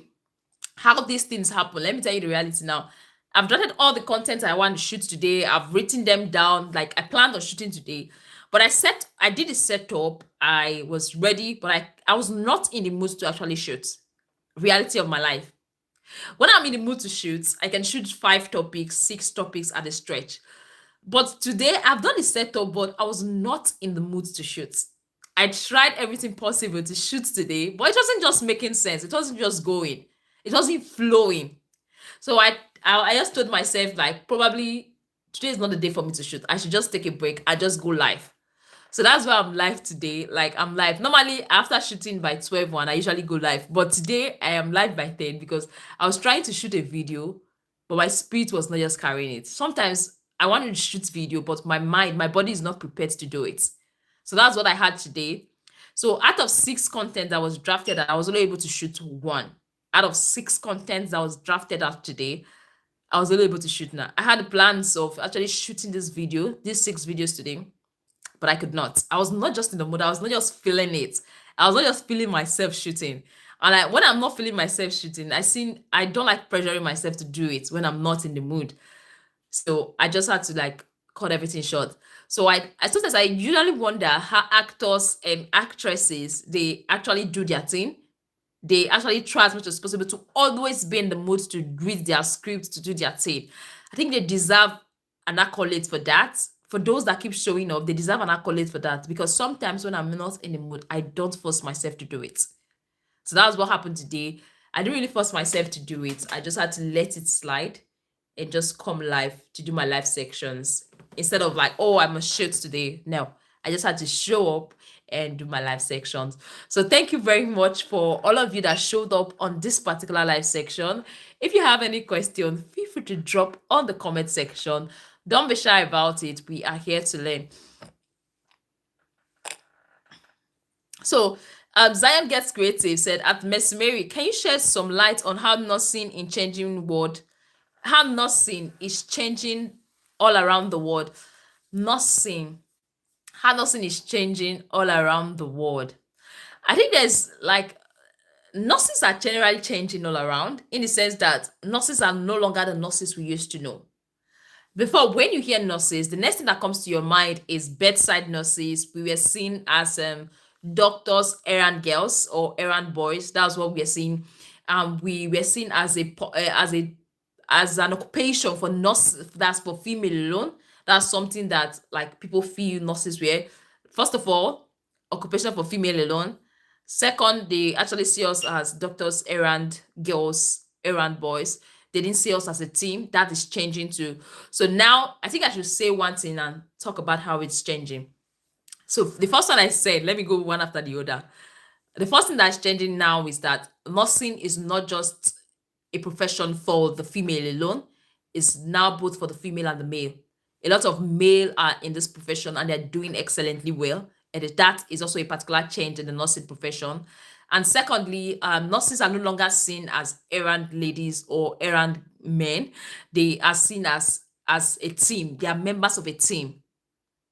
How these things happen, let me tell you the reality now. I've drafted all the content I want to shoot today. I've written them down. Like, I planned on shooting today, but I did a setup. I was ready, but I was not in the mood to actually shoot. Reality of my life. When I'm in the mood to shoot, I can shoot 5 topics, 6 topics at a stretch. But today I've done a setup, but I was not in the mood to shoot. I tried everything possible to shoot today, but it wasn't just making sense. It wasn't just going. It wasn't flowing. So I just told myself, like, probably today is not the day for me to shoot. I should just take a break. I just go live. So that's why I'm live today. Like, I'm live. Normally, after shooting by 12:01, I usually go live. But today, I am live by 10 because I was trying to shoot a video, but my spirit was not just carrying it. Sometimes I wanted to shoot video, but my body is not prepared to do it. So that's what I had today. So out of 6 content that was drafted, I was only able to shoot 1. Out of 6 contents that was drafted out today, I was only able to shoot now. I had plans of actually shooting these 6 videos today, but I could not. I was not just in the mood. I was not just feeling it. I was not just feeling myself shooting. And when I'm not feeling myself shooting, I don't like pressuring myself to do it when I'm not in the mood. So I just had to, like, cut everything short. So sometimes I usually wonder how actors and actresses, they actually do their thing. They actually try as much as possible to always be in the mood to read their scripts, to do their thing. I think they deserve an accolade for that. For those that keep showing up, they deserve an accolade for that, because sometimes when I'm not in the mood, I don't force myself to do it. So that's what happened today. I didn't really force myself to do it. I just had to let it slide and just come live to do my live sections instead of like, oh, I must shoot today. No, I just had to show up and do my live sections. So thank you very much for all of you that showed up on this particular live section. If you have any questions, feel free to drop on the comment section. Don't be shy about it. We are here to learn. So Zion Gets Creative said, at Miss Mary, can you shed some light on how nursing is changing all around the world? How nursing is changing all around the world. I think there's, like, nurses are generally changing all around, in the sense that nurses are no longer the nurses we used to know. Before, when you hear nurses, the next thing that comes to your mind is bedside nurses. We were seen as doctors, errand girls, or errand boys. That's what we are seeing. We were seen as an occupation for nurses. That's for female alone. That's something that, like, people feel nurses were. First of all, occupation for female alone. Second, they actually see us as doctors, errand girls, errand boys. They didn't see us as a team. That is changing too. So now I think I should say one thing and talk about how it's changing. So the first one I said, let me go one after the other. The first thing that's changing now is that nursing is not just a profession for the female alone. It's now both for the female and the male. A lot of male are in this profession and they're doing excellently well. And that is also a particular change in the nursing profession. And secondly, nurses are no longer seen as errand ladies or errand men. They are seen as a team. They are members of a team.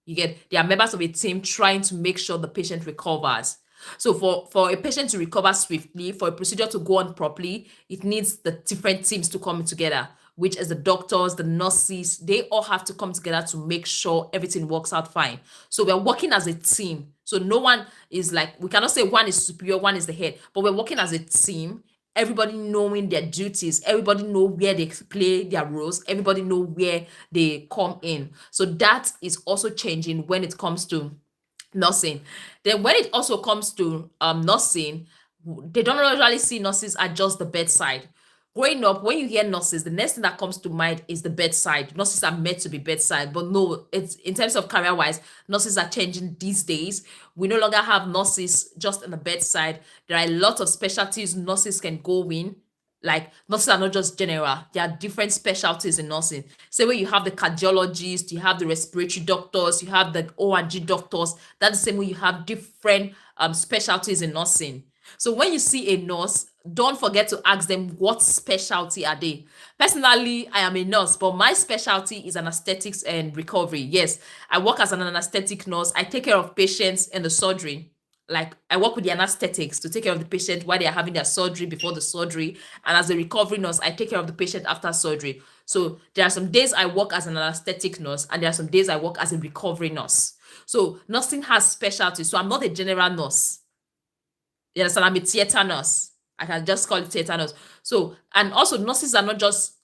They are members of a team trying to make sure the patient recovers. So for a patient to recover swiftly, for a procedure to go on properly, it needs the different teams to come together, which is the doctors, the nurses. They all have to come together to make sure everything works out fine. So we're working as a team. So no one is like, we cannot say one is superior, one is the head, but we're working as a team. Everybody knowing their duties, everybody know where they play their roles, everybody know where they come in. So that is also changing when it comes to nursing. Then when it also comes to nursing, they don't usually see nurses at just the bedside. growing up, when you hear nurses, the next thing that comes to mind is the bedside. Nurses are meant to be bedside, but no, it's in terms of career wise, nurses are changing these days. We no longer have nurses just in the bedside. There are a lot of specialties nurses can go in. Like nurses are not just general, there are different specialties in nursing. Say where you have the cardiologist, you have the respiratory doctors, you have the O&G doctors. That's the same way you have different specialties in nursing. So when you see a nurse, don't forget to ask them what specialty are they. Personally, I am a nurse, but my specialty is anesthetics and recovery. Yes, I work as an anesthetic nurse. I take care of patients in the surgery. Like I work with the anesthetics to take care of the patient while they are having their surgery, before the surgery, and as a recovery nurse, I take care of the patient after surgery. So there are some days I work as an anesthetic nurse, and there are some days I work as a recovery nurse. So nursing has specialties. So I'm not a general nurse. You understand? I'm a theater nurse. I can just call it theater nurse. So, and also nurses are not just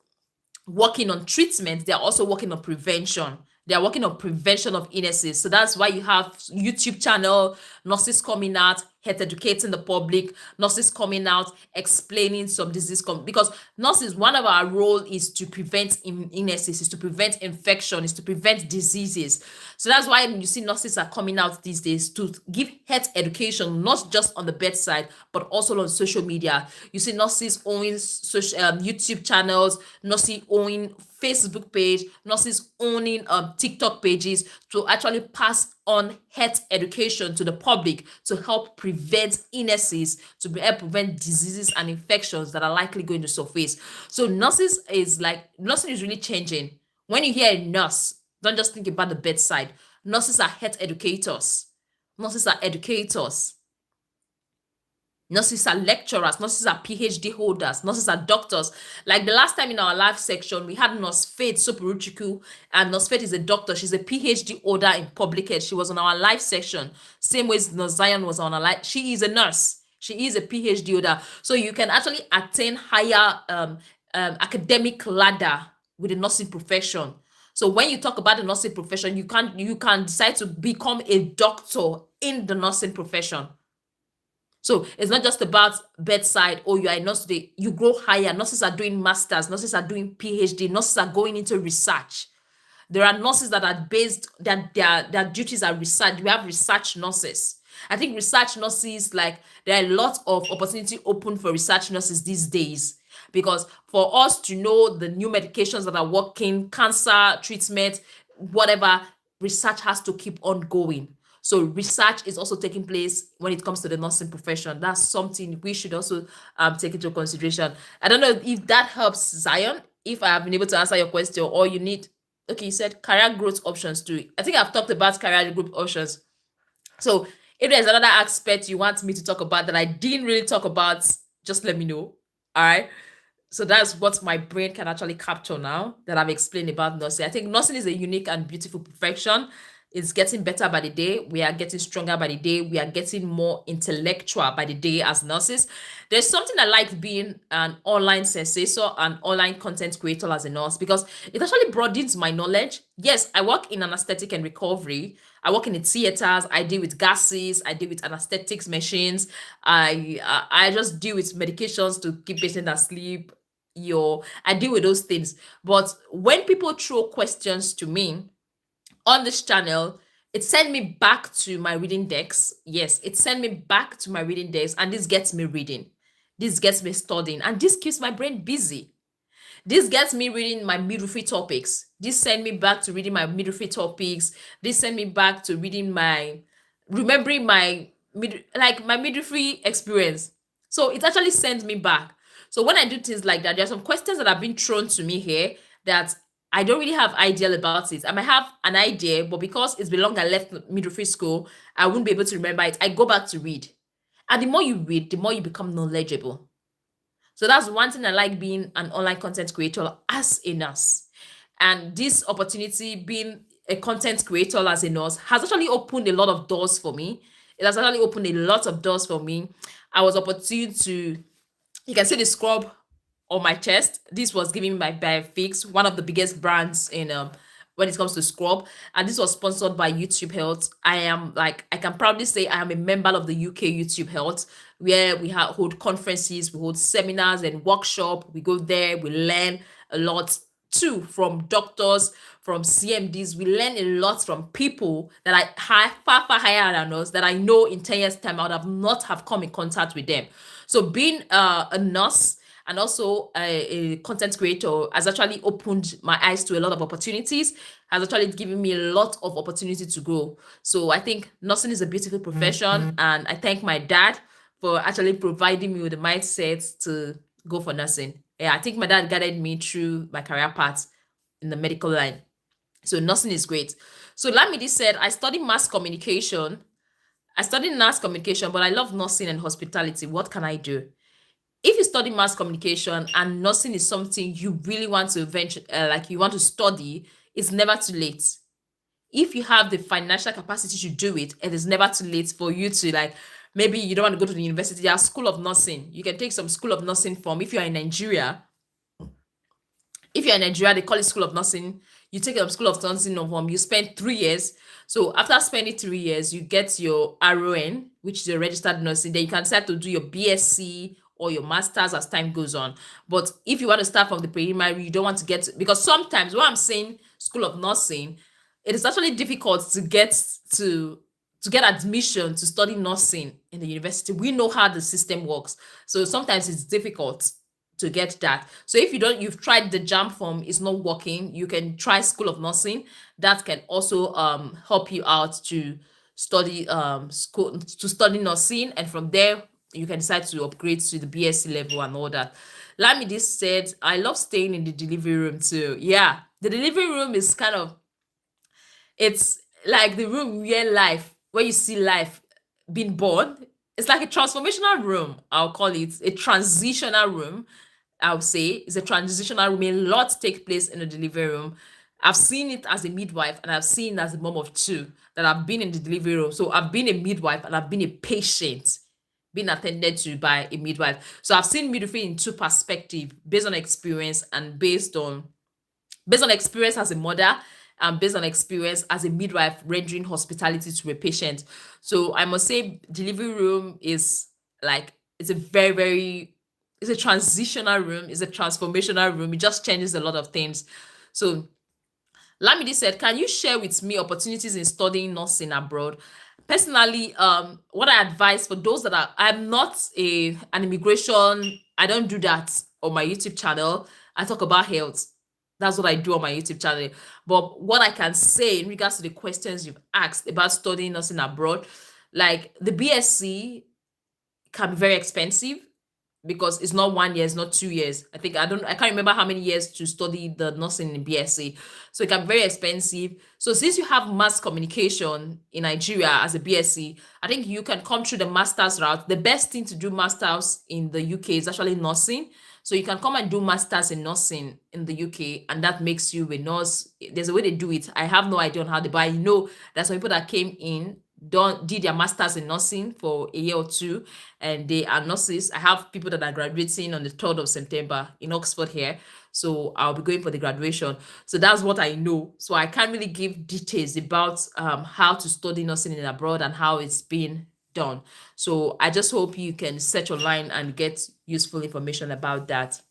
working on treatment, they are also working on prevention. They are working on prevention of illnesses. So that's why you have YouTube channel, nurses coming out, health educating the public, nurses coming out, explaining some disease. Because nurses, one of our role is to prevent illnesses, is to prevent infection, is to prevent diseases. So that's why you see nurses are coming out these days to give health education, not just on the bedside, but also on social media. You see nurses owning social YouTube channels, nurses owning Facebook page, nurses owning TikTok pages to actually pass on health education to the public to help prevent illnesses, to help prevent diseases and infections that are likely going to surface. So nursing is really changing. When you hear a nurse, don't just think about the bedside. Nurses are health educators. Nurses are educators. Nurses are lecturers, nurses are PhD holders, nurses are doctors. Like the last time in our live section, we had Nurse Faith Sopuruchukwu, and Nurse Faith is a doctor. She's a PhD holder in public health. She was on our live section. Same way Nurse Zion was on our live. She is a nurse. She is a PhD holder. So you can actually attain higher academic ladder with the nursing profession. So when you talk about the nursing profession, you can decide to become a doctor in the nursing profession. So it's not just about bedside, or you are a nurse today, you grow higher. Nurses are doing masters, nurses are doing PhD, nurses are going into research. There are nurses that are based, that their duties are research. We have research nurses. I think research nurses, like there are a lot of opportunity open for research nurses these days, because for us to know the new medications that are working, cancer treatment, whatever, research has to keep on going. So research is also taking place when it comes to the nursing profession. That's something we should also take into consideration. I don't know if that helps, Zion, if I have been able to answer your question, or you need, okay, you said career growth options too. I think I've talked about career growth options. So if there's another aspect you want me to talk about that I didn't really talk about, just let me know. All right. So that's what my brain can actually capture now that I've explained about nursing. I think nursing is a unique and beautiful profession. It's getting better by the day. We are getting stronger by the day. We are getting more intellectual by the day as nurses. There's something I like being an online sensation, an online content creator as a nurse, because it actually broadens my knowledge. Yes, I work in anesthetic and recovery. I work in the theaters. I deal with gases. I deal with anesthetics machines. I just deal with medications to keep patients asleep. I deal with those things. But when people throw questions to me on this channel, it sent me back to my reading decks. Yes, it sent me back to my reading decks, and this gets me reading. This gets me studying, and this keeps my brain busy. This gets me reading my midwifery topics. This sent me back to reading my midwifery topics. This sent me back to remembering my midwifery experience. So it actually sends me back. So when I do things like that, there are some questions that have been thrown to me here that I don't really have idea about it. I might have an idea, but because it's been long I left midwifery school, I wouldn't be able to remember it. I go back to read. And the more you read, the more you become knowledgeable. So that's one thing I like being an online content creator as a nurse. And this opportunity, being a content creator as a nurse, has actually opened a lot of doors for me. It has actually opened a lot of doors for me. I was opportune to, you can see the scrub on my chest. This was given by Biofix, one of the biggest brands in when it comes to scrub, and this was sponsored by YouTube Health. I can proudly say I am a member of the UK YouTube Health. where we hold conferences, we hold seminars and workshop. We go there, we learn a lot too from doctors, from CMDs. We learn a lot from people that are far higher than us, that I know in 10 years time I would have not have come in contact with them. So being a nurse and also a content creator has actually opened my eyes to a lot of opportunities, has actually given me a lot of opportunity to grow. So I think nursing is a beautiful profession, and I thank my dad for actually providing me with the mindset to go for nursing. Yeah, I think my dad guided me through my career path in the medical line. So nursing is great. So Lamidi said, I studied mass communication. I studied mass communication, but I love nursing and hospitality. What can I do? If you study mass communication and nursing is something you really want to venture, like you want to study, it's never too late. If you have the financial capacity to do it, it is never too late for you to, like, maybe you don't want to go to the university. There's school of nursing. You can take some school of nursing form. If you're in Nigeria, they call it school of nursing. You take a school of nursing form, you spend 3 years. So after spending 3 years, you get your RON, which is your registered nursing. Then you can start to do your BSc or your master's as time goes on. But if you want to start from the primary, you don't want to get, because sometimes when I'm saying school of nursing, it is actually difficult to get admission to study nursing in the university. We know how the system works. So sometimes it's difficult to get that. So if you've tried the JAM form, it's not working, you can try School of Nursing. That can also help you out to study study nursing, and from there you can decide to upgrade to the BSc level and all that. Lamidi said, I love staying in the delivery room too. Yeah, the delivery room is kind of, it's like the room where you see life being born. It's like a transformational room, I'll call it a transitional room. I would say it's a transitional room. A lot take place in the delivery room. I've seen it as a midwife, and I've seen it as a mom of two that I've been in the delivery room. So I've been a midwife and I've been a patient being attended to by a midwife. So I've seen midwifery in two perspectives, based on experience and based on experience as a mother, and based on experience as a midwife rendering hospitality to a patient. So I must say delivery room is like, it's a very, very, it's a transitional room, it's a transformational room. It just changes a lot of things. So Lamidi said, can you share with me opportunities in studying nursing abroad? Personally, what I advise for those that I'm not an immigration, I don't do that on my YouTube channel. I talk about health. That's what I do on my YouTube channel. But what I can say in regards to the questions you've asked about studying nursing abroad, like the BSc can be very expensive, because it's not 1 year, it's not 2 years. I can't remember how many years to study the nursing in BSc. So it can be very expensive. So since you have mass communication in Nigeria as a BSc, I think you can come through the master's route. The best thing to do masters in the UK is actually nursing. So you can come and do masters in nursing in the UK, and that makes you a nurse. There's a way they do it. I have no idea on how they, but I know there's some people that came in, did their masters in nursing for a year or two, and they are nurses. I have people that are graduating on the 3rd of September in Oxford here, so I'll be going for the graduation. So that's what I know. So I can't really give details about how to study nursing in abroad and how it's been done. So I just hope you can search online and get useful information about that.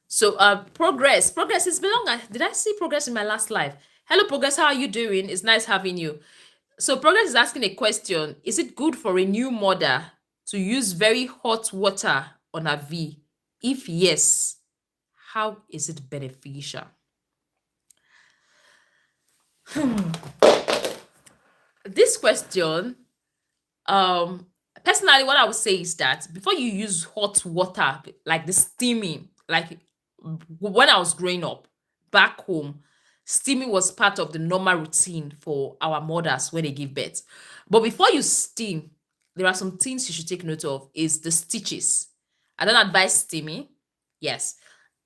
So Progress is been long. Did I see Progress in my last live? Hello Progress, how are you doing? It's nice having you. So Progress is asking a question. Is it good for a new mother to use very hot water on her V? If yes, how is it beneficial? This question, personally, what I would say is that before you use hot water, like the steaming, like when I was growing up back home, steaming was part of the normal routine for our mothers when they give birth. But before you steam, there are some things you should take note of, is the stitches. I don't advise steaming. Yes.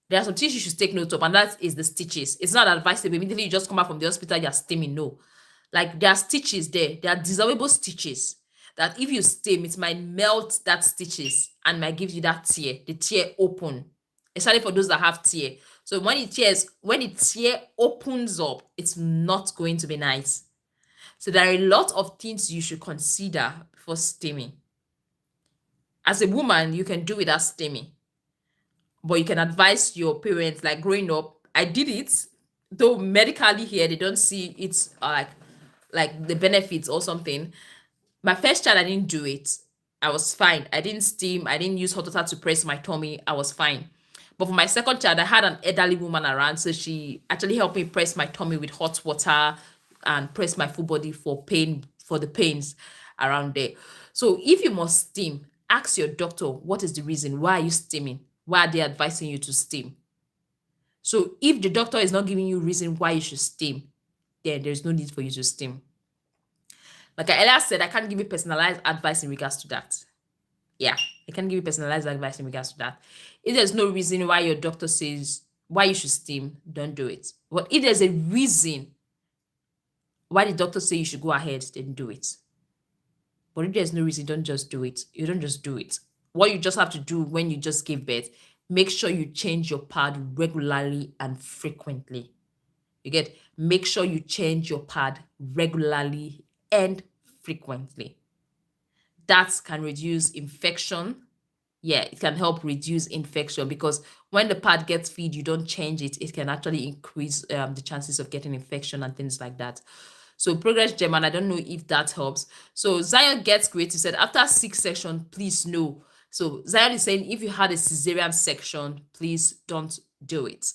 There are some things you should take note of, and that is the stitches. It's not advisable immediately you just come out from the hospital, you're steaming. No. Like there are stitches there. There are dissolvable stitches that if you steam, it might melt that stitches and might give you that tear, the tear open, especially for those that have tear. So when the tear opens up, it's not going to be nice. So there are a lot of things you should consider before steaming. As a woman, you can do without steaming, but you can advise your parents. Like growing up, I did it, though medically here they don't see it's like the benefits or something. My first child, I didn't do it. I was fine. I didn't steam. I didn't use hot water to press my tummy. I was fine. But for my second child, I had an elderly woman around, so she actually helped me press my tummy with hot water and press my full body for the pains around there. So if you must steam, ask your doctor what is the reason. Why are you steaming? Why are they advising you to steam? So if the doctor is not giving you reason why you should steam, then there's no need for you to steam. Like I earlier said, I can't give you personalized advice in regards to that. Yeah, I can give you personalized advice in regards to that. If there's no reason why your doctor says why you should steam, don't do it. But if there's a reason why the doctor says you should go ahead, then do it. But if there's no reason, don't just do it. You don't just do it. What you just have to do when you just give birth, make sure you change your pad regularly and frequently. You get, make sure you change your pad regularly and frequently. That can reduce infection. Yeah, it can help reduce infection, because when the pad gets filled, you don't change it, it can actually increase the chances of getting infection and things like that. So Progress German, I don't know if that helps. So Zion Gets Creative said, after C-section, please no. So Zion is saying, if you had a cesarean section, please don't do it.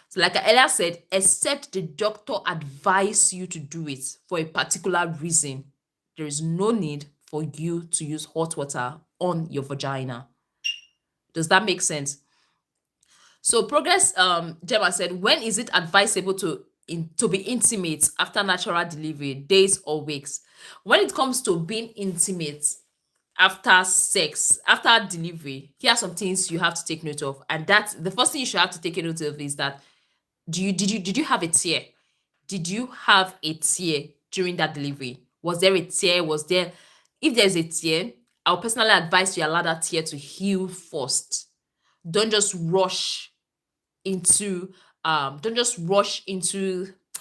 So like I earlier said, except the doctor advise you to do it for a particular reason, there is no need for you to use hot water on your vagina. Does that make sense? So Progress Gemma said, when is it advisable to be intimate after natural delivery, days or weeks? When it comes to being intimate after sex, after delivery, here are some things you have to take note of. And that's the first thing you should have to take note of is that did you have a tear? Did you have a tear during that delivery? Was there a tear? If there's a tear, I'll personally advise you allow that tear to heal first. Don't just rush into how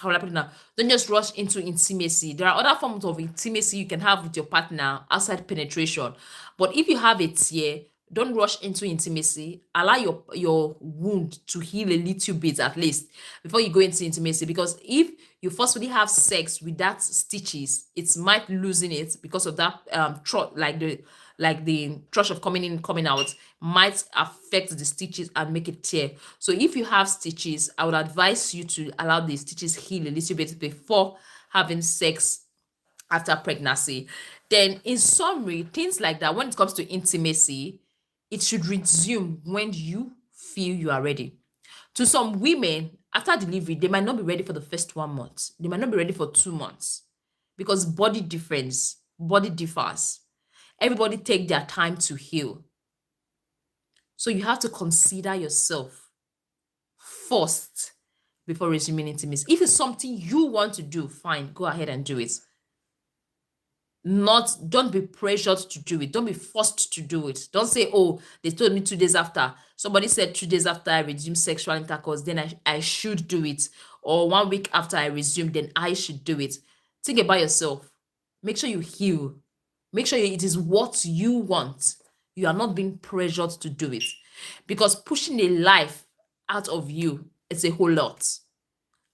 will I put it now? Don't just rush into intimacy. There are other forms of intimacy you can have with your partner outside penetration. But if you have a tear, don't rush into intimacy. Allow your wound to heal a little bit at least before you go into intimacy. Because if you forcefully have sex with that stitches, it might loosen it because of that like the thrush of coming in, coming out might affect the stitches and make it tear. So if you have stitches, I would advise you to allow the stitches heal a little bit before having sex after pregnancy. Then in summary, things like that, when it comes to intimacy, it should resume when you feel you are ready. To some women, after delivery, they might not be ready for the first 1 month. They might not be ready for 2 months because body differs. Everybody take their time to heal. So you have to consider yourself first before resuming intimacy. If it's something you want to do, fine, go ahead and do it. Don't be pressured to do it. Don't be forced to do it. Don't say, oh, they told me 2 days after. Somebody said 2 days after I resumed sexual intercourse, then I should do it. Or 1 week after I resumed, then I should do it. Think about yourself. Make sure you heal. Make sure it is what you want. You are not being pressured to do it. Because pushing a life out of you, it's a whole lot.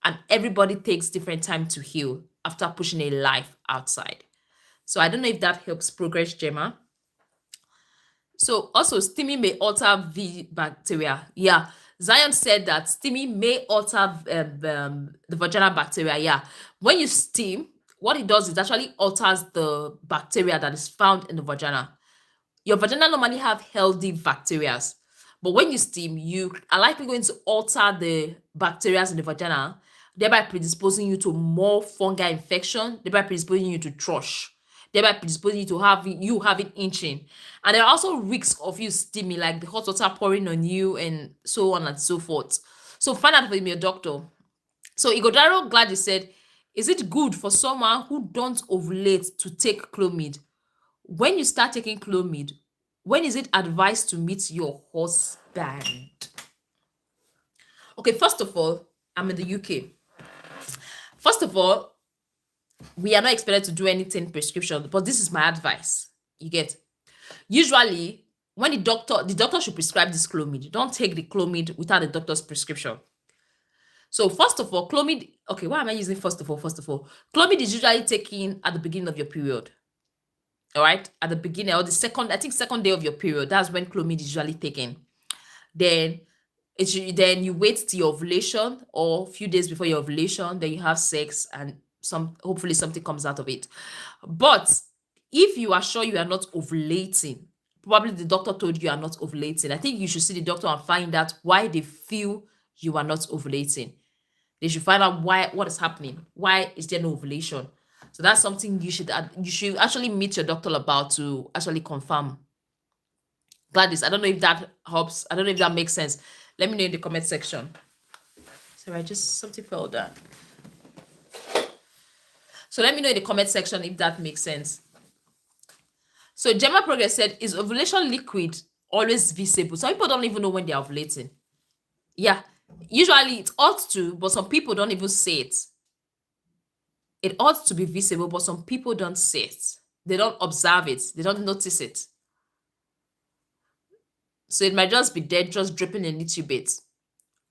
And everybody takes different time to heal after pushing a life outside. So I don't know if that helps Progress Gemma. So also steaming may alter V bacteria. Yeah, Zion said that steaming may alter the vaginal bacteria. Yeah, when you steam, what it does is actually alters the bacteria that is found in the vagina. Your vagina normally have healthy bacteria, but when you steam, you are likely going to alter the bacteria in the vagina, thereby predisposing you to more fungal infection, thereby predisposing you to thrush, thereby predisposing you to having itching. And there are also risks of you steaming, like the hot water pouring on you and so on and so forth. So find out from your doctor. So Igodaro Gladys said, is it good for someone who don't ovulate to take Clomid? When you start taking Clomid, when is it advised to meet your husband? Okay, first of all, I'm in the UK. First of all, we are not expected to do anything prescription, but this is my advice. You get, usually when the doctor should prescribe this Clomid. Don't take the Clomid without the doctor's prescription. So first of all, Clomid, okay, why am I using first of all? Clomid is usually taken at the beginning of your period. All right, at the beginning or the second day of your period. That's when Clomid is usually taken. Then then you wait till your ovulation or a few days before your ovulation, then you have sex and hopefully something comes out of it. But if you are sure you are not ovulating, probably the doctor told you are not ovulating, I think you should see the doctor and find out why they feel you are not ovulating. They should find out what is happening. Why is there no ovulation? So that's something you should actually meet your doctor about to actually confirm. Gladys, I don't know if that helps. I don't know if that makes sense. Let me know in the comment section. Sorry, something fell down. So let me know in the comment section if that makes sense. So Gemma Progress said, is ovulation liquid always visible? Some people don't even know when they're ovulating. Yeah, usually it ought to, but some people don't even say it. It ought to be visible, but some people don't see it. They don't observe it. They don't notice it. So it might just be there, just dripping a little bit.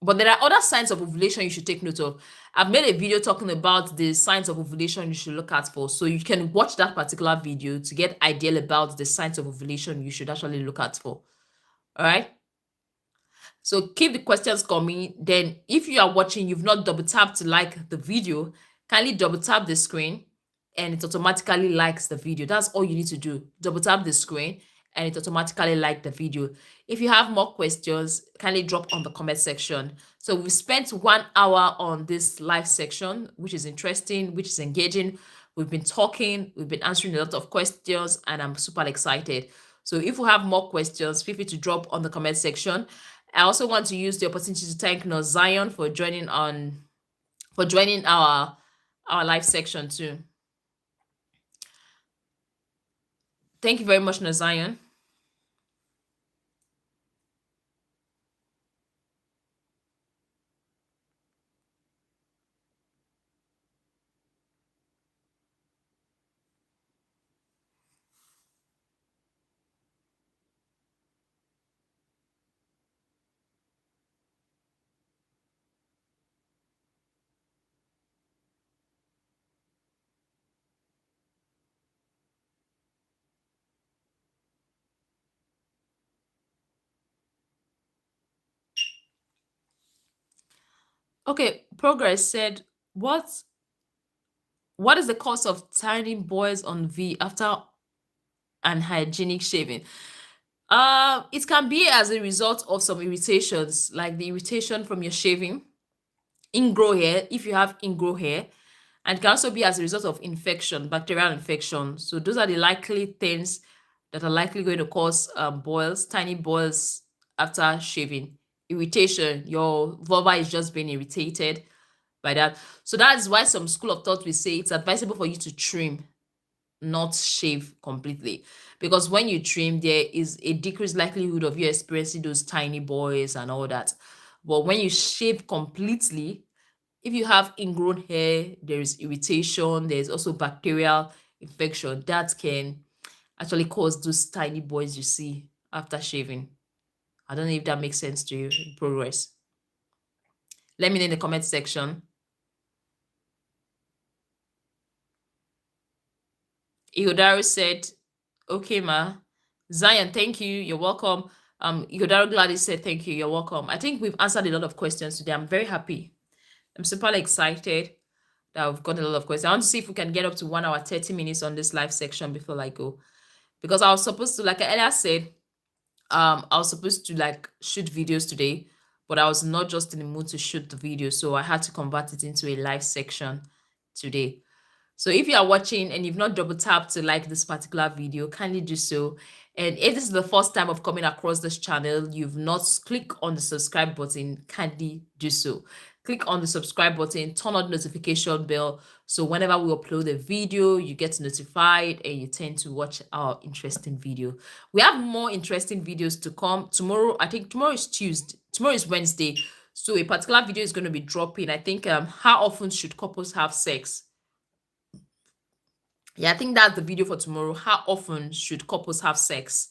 But there are other signs of ovulation you should take note of. I've made a video talking about the signs of ovulation you should look out for. So you can watch that particular video to get ideal about the signs of ovulation you should actually look out for. All right. So keep the questions coming. Then if you are watching, you've not double tapped to like the video, kindly double tap the screen and it automatically likes the video. That's all you need to do. Double tap the screen and it automatically like the video. If you have more questions, kindly drop on the comment section. So we spent 1 hour on this live section, which is interesting, which is engaging. We've been talking, we've been answering a lot of questions, and I'm super excited. So if you have more questions, feel free to drop on the comment section. I also want to use the opportunity to thank Nurse Zion for joining our live section too. Thank you very much, Nurse Zion. Okay, Progress said, what is the cause of tiny boils on V after unhygienic shaving? It can be as a result of some irritations, like the irritation from your shaving, ingrow hair, if you have ingrow hair, and it can also be as a result of infection, bacterial infection. So those are the likely things that are likely going to cause boils, tiny boils after shaving. Irritation, your vulva is just being irritated by that. So that's why some school of thought will say it's advisable for you to trim, not shave completely, because when you trim, there is a decreased likelihood of you experiencing those tiny boils and all that. But when you shave completely, if you have ingrown hair, there is irritation, there's also bacterial infection that can actually cause those tiny boils you see after shaving. I don't know if that makes sense to you in Progress. Let me know in the comment section. Ihodaro said, okay, ma. Zion, thank you. You're welcome. Ihodaro Gladys said, thank you. You're welcome. I think we've answered a lot of questions today. I'm very happy. I'm super excited that we've got a lot of questions. I want to see if we can get up to 1 hour, 30 minutes on this live section before I go. Because I was supposed to, like I earlier said, I was supposed to like shoot videos today, but I was not just in the mood to shoot the video. So I had to convert it into a live section today. So if you are watching and you've not double tapped to like this particular video, kindly do so. And if this is the first time of coming across this channel, you've not clicked on the subscribe button, kindly do so. Click on the subscribe button, turn on the notification bell. So whenever we upload a video, you get notified and you tend to watch our interesting video. We have more interesting videos to come. Tomorrow, I think tomorrow is Tuesday. Tomorrow is Wednesday. So a particular video is going to be dropping. I think how often should couples have sex? Yeah, I think that's the video for tomorrow. How often should couples have sex?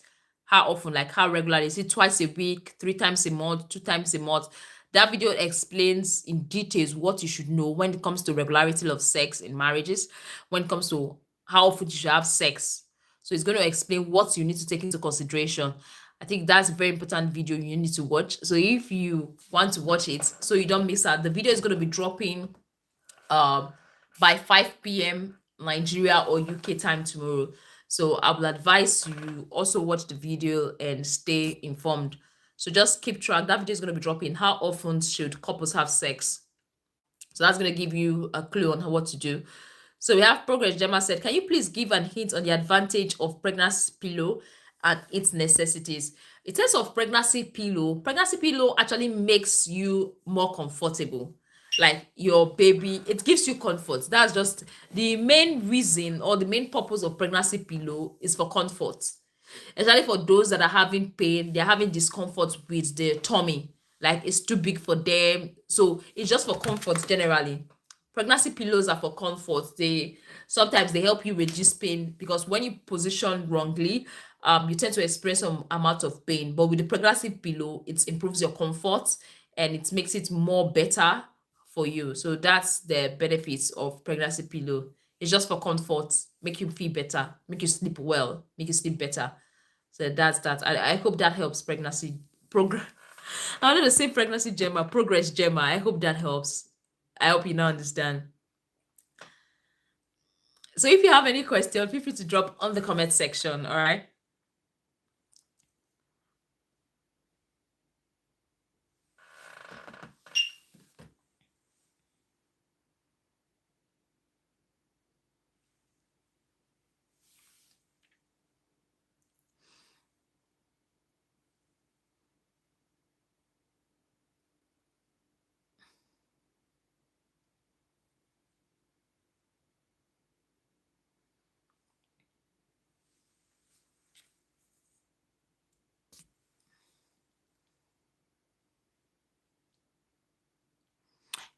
how often, like how regular is it, twice a week, 3 times a month, 2 times a month. That video explains in details what you should know when it comes to regularity of sex in marriages, when it comes to how often you should have sex. So it's going to explain what you need to take into consideration. I think that's a very important video you need to watch. So if you want to watch it, so you don't miss out, the video is going to be dropping by 5 p.m. Nigeria or UK time tomorrow. So I will advise you also watch the video and stay informed. So just keep track. That video is going to be dropping. How often should couples have sex? So that's going to give you a clue on what to do. So we have Progress Gemma said, can you please give an hint on the advantage of pregnancy pillow and its necessities? In terms of pregnancy pillow actually makes you more comfortable. Like your baby, it gives you comfort. That's just the main reason or the main purpose of pregnancy pillow is for comfort. Especially for those that are having pain, they're having discomfort with their tummy, like it's too big for them. So it's just for comfort generally. Pregnancy pillows are for comfort. They sometimes they help you reduce pain because when you position wrongly, you tend to experience some amount of pain. But with the pregnancy pillow, it improves your comfort and it makes it more better for you. So that's the benefits of pregnancy pillow. It's just for comfort, make you feel better, make you sleep well, make you sleep better. So that's that. I hope that helps pregnancy progress. I wanted to say pregnancy Gemma, progress Gemma. I hope that helps. I hope you now understand. So if you have any question, feel free to drop on the comment section. All right.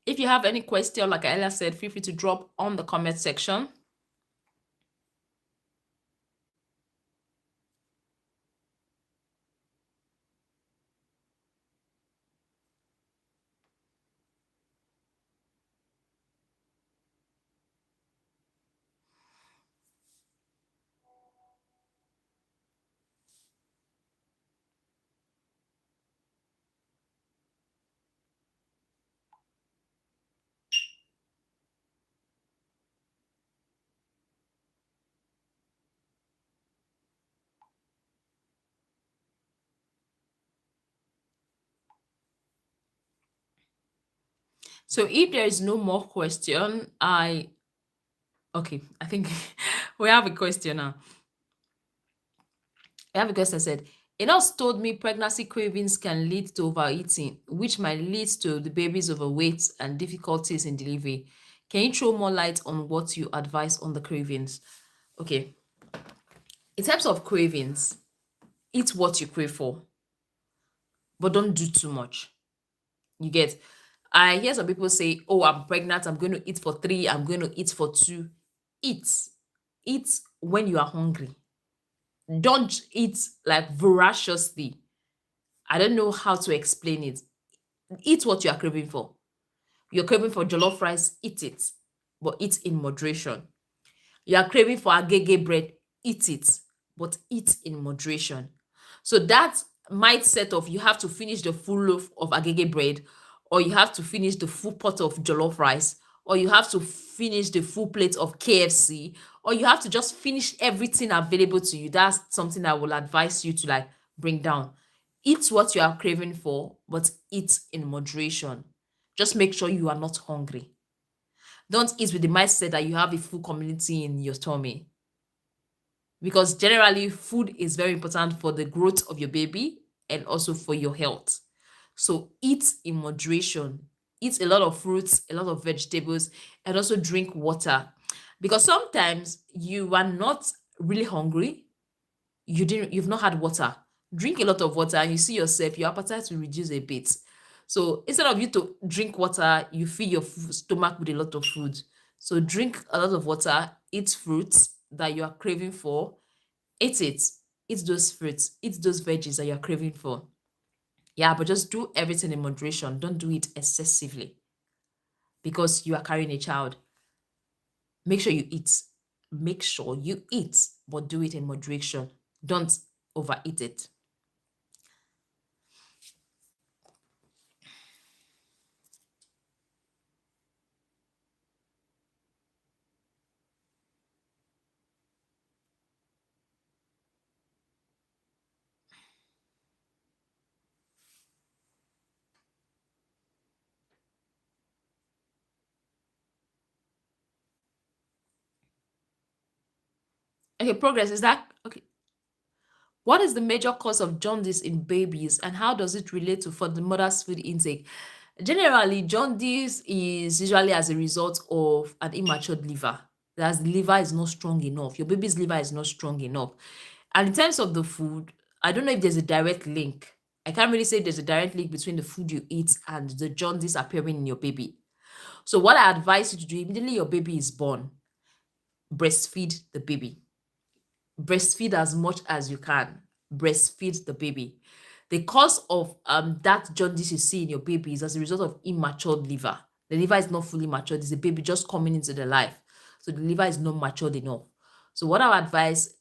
If you have any question, like Ella said, feel free to drop on the comment section. So if there is no more question, okay, I think we have a question now. I have a question said, a nurse told me pregnancy cravings can lead to overeating, which might lead to the baby's overweight and difficulties in delivery. Can you throw more light on what you advise on the cravings? Okay. In terms of cravings, eat what you crave for, but don't do too much. You get, I hear some people say, oh, I'm pregnant, I'm going to eat for 3, I'm going to eat for 2. Eat when you are hungry. Don't eat like voraciously. I don't know how to explain it. Eat what you are craving for. You're craving for jollof rice, eat it, but eat in moderation. You are craving for agege bread, eat it, but eat in moderation. So that mindset of you have to finish the full loaf of agege bread, or you have to finish the full pot of jollof rice, or you have to finish the full plate of KFC, or you have to just finish everything available to you. That's something I will advise you to like bring down. Eat what you are craving for, but eat in moderation. Just make sure you are not hungry. Don't eat with the mindset that you have a full community in your tummy. Because generally, food is very important for the growth of your baby and also for your health. So eat in moderation. Eat a lot of fruits, a lot of vegetables, and also drink water. Because sometimes you are not really hungry, you've not had water. Drink a lot of water and you see yourself, your appetite will reduce a bit. So instead of you to drink water, you fill your stomach with a lot of food. So drink a lot of water, eat fruits that you are craving for, eat it. eat those fruits, eat those veggies that you're craving for. Yeah, but just do everything in moderation. Don't do it excessively because you are carrying a child. Make sure you eat. Make sure you eat, but do it in moderation. Don't overeat it. Okay, progress. Is that okay? What is the major cause of jaundice in babies and how does it relate to for the mother's food intake? Generally, jaundice is usually as a result of an immature liver. That's the liver is not strong enough. Your baby's liver is not strong enough. And in terms of the food, I don't know if there's a direct link. I can't really say there's a direct link between the food you eat and the jaundice appearing in your baby. So what I advise you to do immediately your baby is born, breastfeed the baby. Breastfeed as much as you can. Breastfeed the baby. The cause of that jaundice you see in your baby is as a result of immature liver. The liver is not fully matured. It's a baby just coming into the life. So the liver is not matured enough. So what I would advise,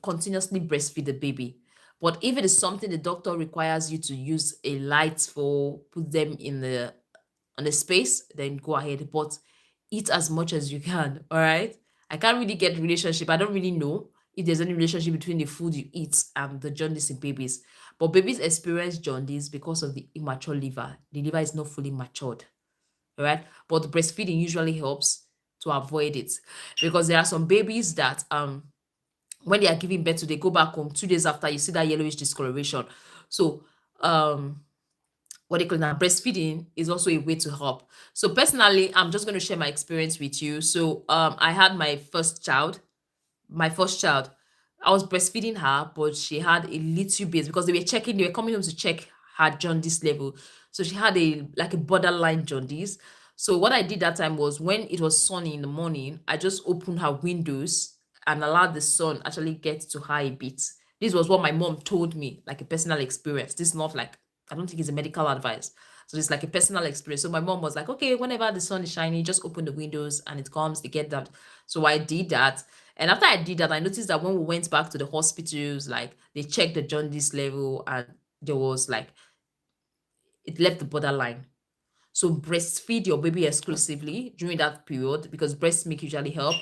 continuously breastfeed the baby. But if it is something the doctor requires you to use a light for, put them in the on the space, then go ahead. But eat as much as you can. All right. I can't really get relationship. I don't really know if there's any relationship between the food you eat and the jaundice in babies. But babies experience jaundice because of the immature liver. The liver is not fully matured. All right. But breastfeeding usually helps to avoid it because there are some babies that when they are giving birth to, they go back home 2 days after, you see that yellowish discoloration. So what they call now breastfeeding is also a way to help. So personally, I'm just going to share my experience with you. So I had my first child. I was breastfeeding her, but she had a little bit because they were coming home to check her jaundice level. So she had a borderline jaundice. So what I did that time was when it was sunny in the morning, I just opened her windows and allowed the sun actually get to her a bit. This was what my mom told me, like a personal experience. This is not like, I don't think it's a medical advice. So it's like a personal experience. So my mom was like, okay, whenever the sun is shining, just open the windows and it comes, they get that. So I did that. And after I did that, I noticed that when we went back to the hospitals, like they checked the jaundice level and there was like, it left the borderline. So breastfeed your baby exclusively during that period because breast milk usually help.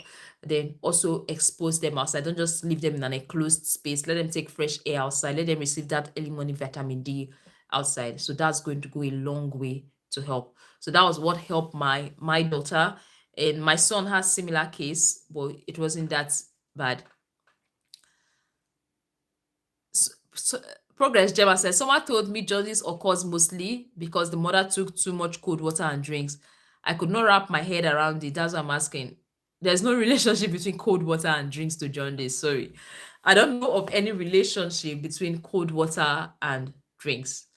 Then also expose them outside. Don't just leave them in an enclosed space. Let them take fresh air outside. Let them receive that early morning vitamin D outside. So that's going to go a long way to help. So that was what helped my daughter. And my son has similar case, but it wasn't that bad. So, Progress Gemma says, someone told me jaundice occurs mostly because the mother took too much cold water and drinks. I could not wrap my head around it. That's what I'm asking. There's no relationship between cold water and drinks to jaundice. Sorry. I don't know of any relationship between cold water and drinks.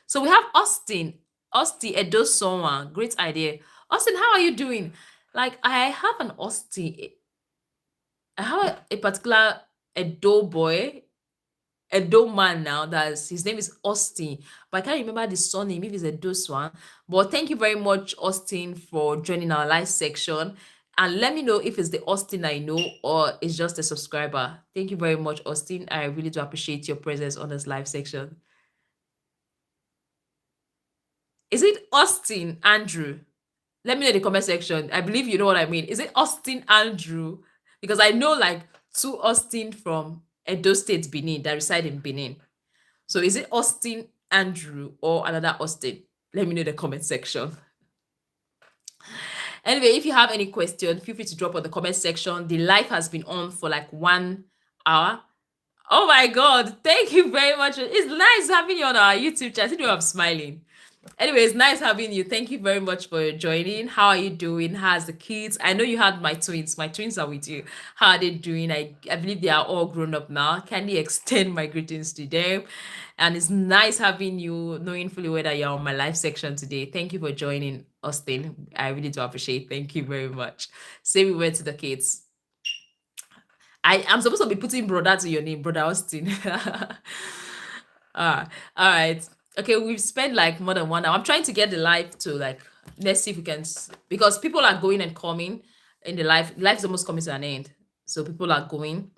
So we have Austin. Austin Edosonwa. Great idea. Austin, how are you doing? Like, I have an Austin. I have a particular Edo boy, Edo man now. That's his name is Austin, but I can't remember the surname if it's Edo Swan. But thank you very much, Austin, for joining our live section. And let me know if it's the Austin I know or it's just a subscriber. Thank you very much, Austin. I really do appreciate your presence on this live section. Is it Austin Andrew? Let me know in the comment section. I believe you know what I mean. Is it Austin Andrew? Because I know like two Austin from Edo State, Benin, that reside in Benin. So is it Austin Andrew or another Austin? Let me know in the comment section. Anyway, if you have any question, feel free to drop on the comment section. The live has been on for like 1 hour. Oh my God. Thank you very much. It's nice having you on our YouTube channel. I think I'm smiling. Anyway, it's nice having you. Thank you very much for joining. How are you doing? How's the kids? I know you had my twins. My twins are with you. How are they doing? I believe they are all grown up now. Can you extend my greetings to them? And it's nice having you, knowing fully well that you're on my live section today. Thank you for joining, Austin. I really do appreciate it. Thank you very much. Say we went to the kids. I'm supposed to be putting brother to your name, brother Austin. All right. Okay, we've spent like more than 1 hour. I'm trying to get the live to like, let's see if we can, because people are going and coming in the live. Life's almost coming to an end. So people are going.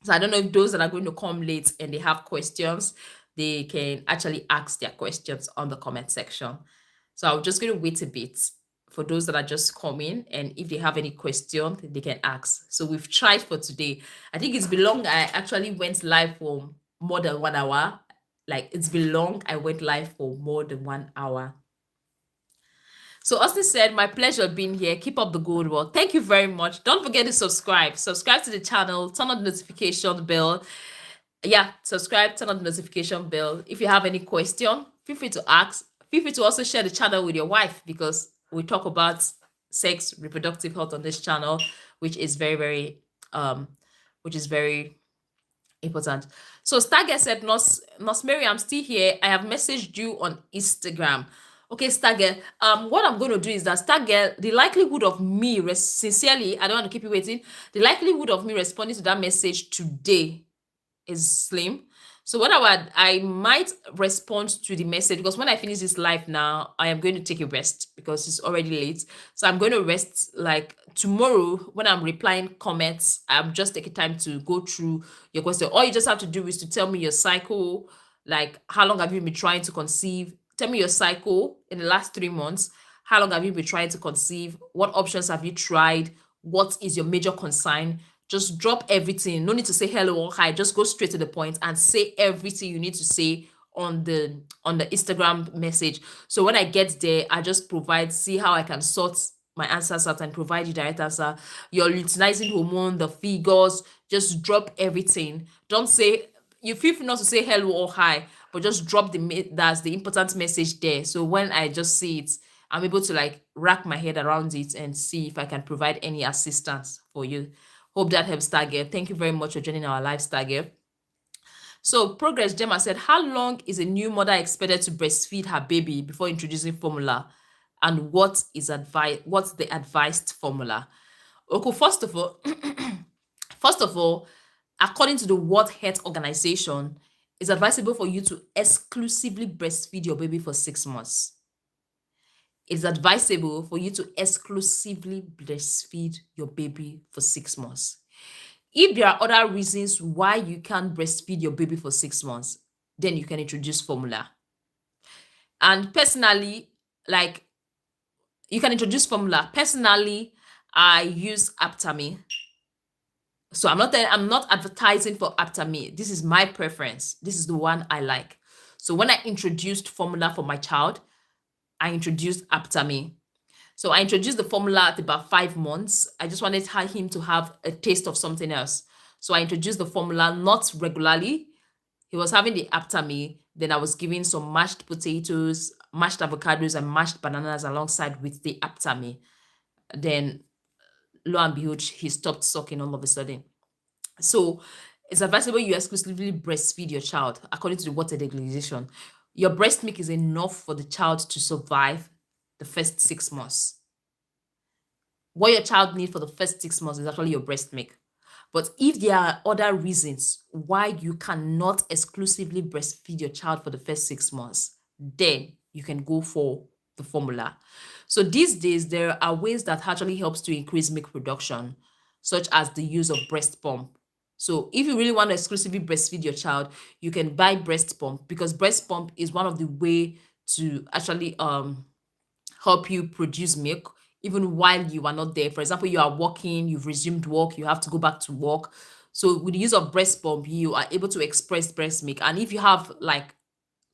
So I don't know if those that are going to come late and they have questions, they can actually ask their questions on the comment section. So I'm just going to wait a bit for those that are just coming, and if they have any question, they can ask. So we've tried for today. I think it's been long. I actually went live for more than 1 hour. Like, it's been long. I went live for more than 1 hour. So Austin said, my pleasure being here. Keep up the good work. Thank you very much. Don't forget to subscribe. Subscribe to the channel. Turn on the notification bell. Yeah, subscribe, turn on the notification bell. If you have any question, feel free to ask. Feel free to also share the channel with your wife, because we talk about sex, reproductive health on this channel, which is very important. So Stargate said, Nurse Mary, I'm still here. I have messaged you on Instagram. Okay, Stargate. What I'm going to do is that, Stargate, the likelihood of me, sincerely, I don't want to keep you waiting. The likelihood of me responding to that message today is slim. So what I might respond to the message, because when I finish this live now, I am going to take a rest because it's already late. So I'm going to rest. Like tomorrow when I'm replying comments, I'm just taking time to go through your question. All you just have to do is to tell me your cycle, like how long have you been trying to conceive? Tell me your cycle in the last 3 months. How long have you been trying to conceive? What options have you tried? What is your major concern? Just drop everything. No need to say hello or hi. Just go straight to the point and say everything you need to say on the Instagram message. So when I get there, I just see how I can sort my answers out and provide you direct answer. Your luteinizing hormone, the figures, just drop everything. Don't say, you feel free not to say hello or hi, but just drop that's the important message there. So when I just see it, I'm able to like wrap my head around it and see if I can provide any assistance for you. Hope that helps, Stargate. Thank you very much for joining our live, Stargate. So Progress Gemma said, how long is a new mother expected to breastfeed her baby before introducing formula? And what's the advised formula? Okay, first of all, according to the World Health Organization, it's advisable for you to exclusively breastfeed your baby for 6 months. It's advisable for you to exclusively breastfeed your baby for 6 months. If there are other reasons why you can't breastfeed your baby for 6 months, then you can introduce formula. And personally, like, you can introduce formula. Personally, I use Aptamil. So I'm not advertising for Aptamil. This is my preference. This is the one I like. So when I introduced formula for my child, I introduced Aptamil. So I introduced the formula at about 5 months. I just wanted him to have a taste of something else. So I introduced the formula not regularly. He was having the Aptamil. Then I was giving some mashed potatoes, mashed avocados, and mashed bananas alongside with the Aptamil. Then lo and behold, he stopped sucking all of a sudden. So it's advisable you exclusively breastfeed your child according to the World Health Organization. Your breast milk is enough for the child to survive the first 6 months. What your child needs for the first 6 months is actually your breast milk. But if there are other reasons why you cannot exclusively breastfeed your child for the first 6 months, then you can go for the formula. So these days, there are ways that actually helps to increase milk production, such as the use of breast pump. So if you really want to exclusively breastfeed your child, you can buy breast pump, because breast pump is one of the way to actually help you produce milk even while you are not there. For example, you are working, you've resumed work, you have to go back to work. So with the use of breast pump, you are able to express breast milk. And if you have like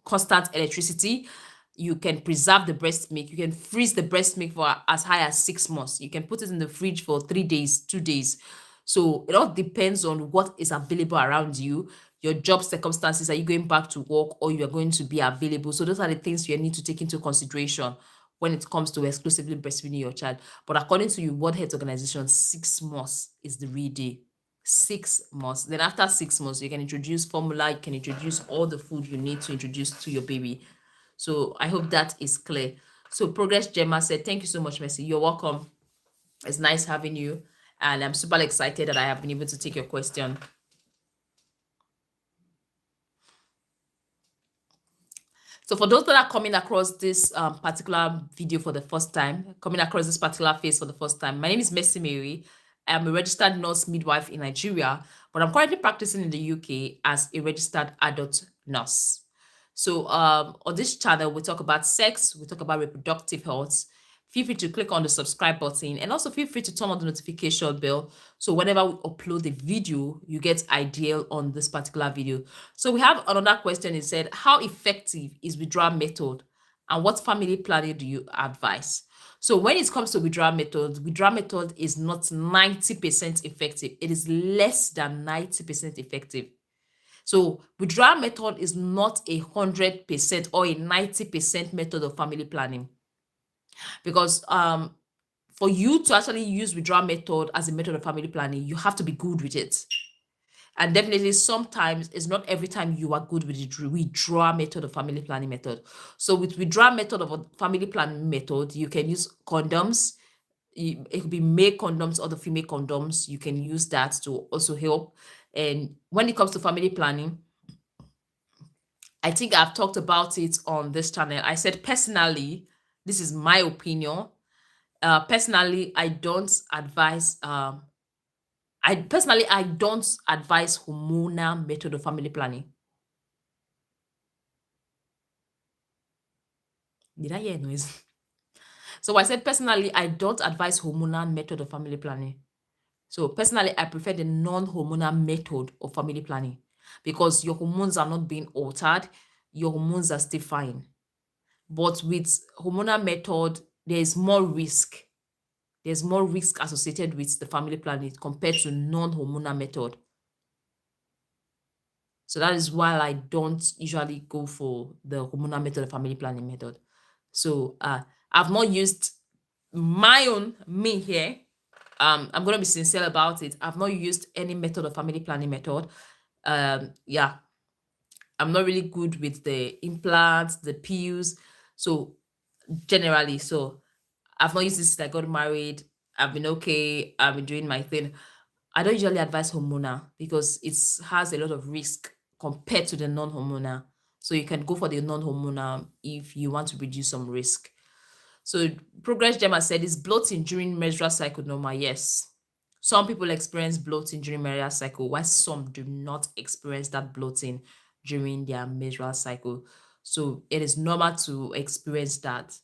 constant electricity, you can preserve the breast milk. You can freeze the breast milk for as high as 6 months. You can put it in the fridge for 3 days, 2 days. So it all depends on what is available around you, your job circumstances. Are you going back to work, or you are going to be available? So those are the things you need to take into consideration when it comes to exclusively breastfeeding your child. But according to the World Health Organization, 6 months is the real day. 6 months. Then after 6 months, you can introduce formula. You can introduce all the food you need to introduce to your baby. So I hope that is clear. So Progress Gemma said, thank you so much, Mercy. You're welcome. It's nice having you. And I'm super excited that I have been able to take your question. So for those that are coming across this particular video for the first time, coming across this particular face for the first time, my name is Mercy Mary. I'm a registered nurse midwife in Nigeria, but I'm currently practicing in the UK as a registered adult nurse. So on this channel, we talk about sex, we talk about reproductive health. Feel free to click on the subscribe button and also feel free to turn on the notification bell. So whenever we upload a video, you get ideal on this particular video. So we have another question. It said, how effective is withdrawal method and what family planning do you advise? So when it comes to withdrawal method is not 90% effective. It is less than 90% effective. So withdrawal method is not 100% or a 90% method of family planning, because for you to actually use withdrawal method as a method of family planning, you have to be good with it. And definitely sometimes it's not every time you are good with the withdrawal method or family planning method. So with withdrawal method of a family planning method, you can use condoms. It could be male condoms or the female condoms. You can use that to also help. And when it comes to family planning, I think I've talked about it on this channel. I said personally, this is my opinion. Personally, I don't advise I don't advise hormonal method of family planning. Did I hear a noise? So I said personally, I don't advise hormonal method of family planning. So personally, I prefer the non-hormonal method of family planning because your hormones are not being altered. Your hormones are still fine. But with hormonal method, there is more risk. There's more risk associated with the family planning compared to non-hormonal method. So that is why I don't usually go for the hormonal method or family planning method. So I've not used my own me here. I'm gonna be sincere about it. I've not used any method of family planning method. Yeah, I'm not really good with the implants, the pills. So generally, so I've not used this since I got married. I've been okay. I've been doing my thing. I don't usually advise hormonal because it has a lot of risk compared to the non-hormonal. So you can go for the non-hormonal if you want to reduce some risk. So Progress Gemma said, is bloating during menstrual cycle normal? Yes. Some people experience bloating during menstrual cycle, while some do not experience that bloating during their menstrual cycle. So it is normal to experience that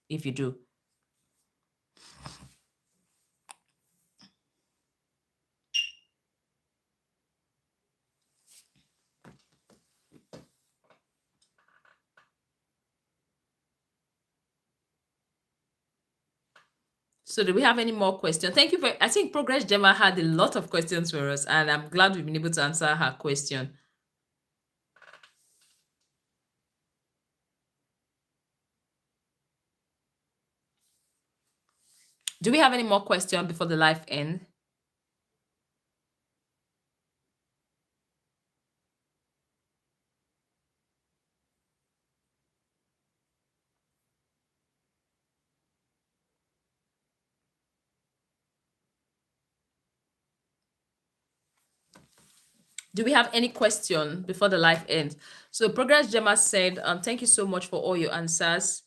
if you do. So do we have any more questions? Thank you for, I think Progress Gemma had a lot of questions for us, and I'm glad we've been able to answer her question. Do we have any more questions before the live end? Do we have any question before the live ends? So Progress Gemma said, thank you so much for all your answers.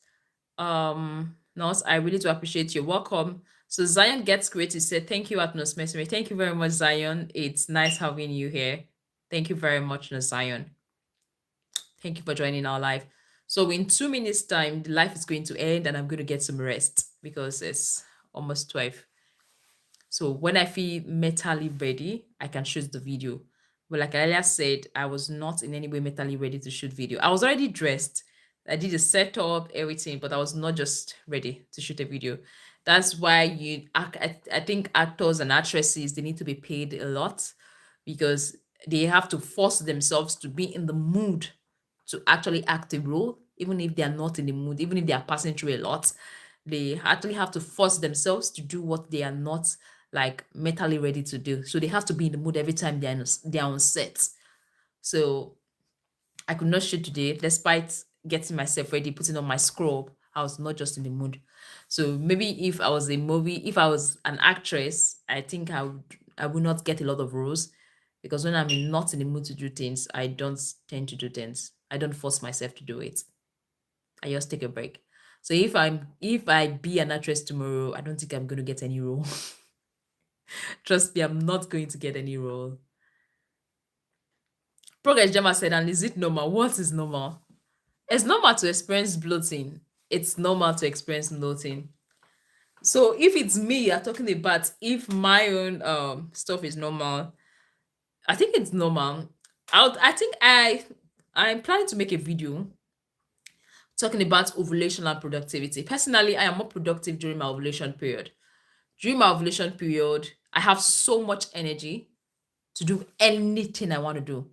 Nurse, I really do appreciate your welcome. So Zion Gets Creative said, thank you, Atnos Messenger. Thank you very much, Zion. It's nice having you here. Thank you very much, Zion. Thank you for joining our live. So in 2 minutes time, the live is going to end and I'm going to get some rest because it's almost 12. So when I feel mentally ready, I can shoot the video. But like I earlier said, I was not in any way mentally ready to shoot video. I was already dressed. I did a setup, everything, but I was not just ready to shoot a video. That's why I think actors and actresses, they need to be paid a lot because they have to force themselves to be in the mood to actually act a role, even if they are not in the mood, even if they are passing through a lot. They actually have to force themselves to do what they are not like mentally ready to do. So they have to be in the mood every time they're on set. So I could not shoot today, despite getting myself ready, putting on my scrub. I was not just in the mood. So maybe if I was a movie, if I was an actress, I think I would not get a lot of roles, because when not in the mood to do things, I don't tend to do things. I don't force myself to do it. I just take a break. So if I be an actress tomorrow, I don't think I'm going to get any role. Trust me, I'm not going to get any role. Progress Gemma said, and is it normal? What is normal? It's normal to experience bloating. It's normal to experience bloating. So if it's me you're talking about, if my own stuff is normal, I think it's normal. I think I'm planning to make a video talking about ovulation and productivity. Personally, I am more productive during my ovulation period. During my ovulation period, I have so much energy to do anything I want to do.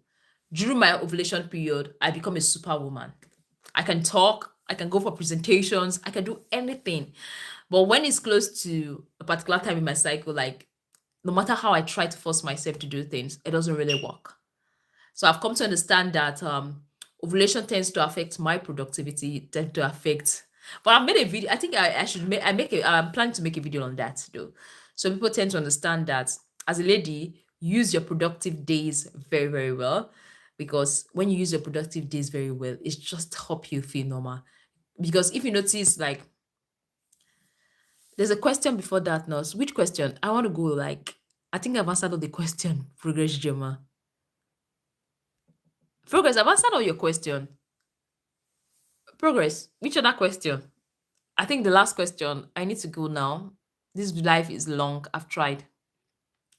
During my ovulation period, I become a superwoman. I can talk, I can go for presentations, I can do anything. But when it's close to a particular time in my cycle, like no matter how I try to force myself to do things, it doesn't really work. So I've come to understand that ovulation tends to affect my productivity, tend to affect. But I've made a video. I think I should make. I'm planning to make a video on that though, so people tend to understand that as a lady, use your productive days very very well, because when you use your productive days very well, it's just help you feel normal. Because if you notice, like, there's a question before that, nurse. Which question? I want to go like. I think I've answered all the question, Progress Gemma. Progress, I've answered all your question. Progress, which other question? I think the last question. I need to go now. This life is long. I've tried.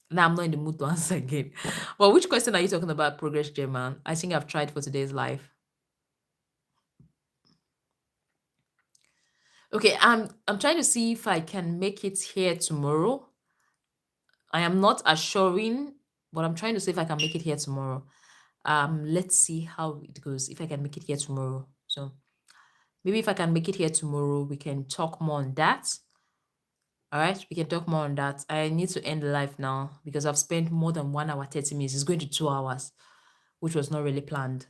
Now I'm not in the mood to answer again. But which question are you talking about, Progress Gemma? I think I've tried for today's life. Okay, I'm trying to see if I can make it here tomorrow. I am not assuring, but I'm trying to see if I can make it here tomorrow. Let's see how it goes. If I can make it here tomorrow. So maybe if I can make it here tomorrow, we can talk more on that. All right, we can talk more on that. I need to end the live now because I've spent more than 1 hour, 30 minutes. It's going to 2 hours, which was not really planned.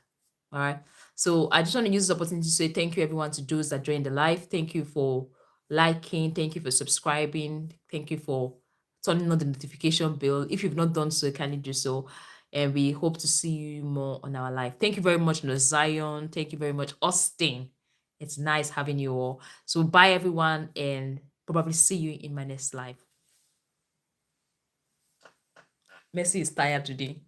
All right. So I just want to use this opportunity to say thank you, everyone, to those that joined the live. Thank you for liking. Thank you for subscribing. Thank you for turning on the notification bell. If you've not done so, kindly do so. And we hope to see you more on our live. Thank you very much, Zion. Thank you very much, Austin. It's nice having you all. So bye, everyone, and probably see you in my next live. Messi is tired today.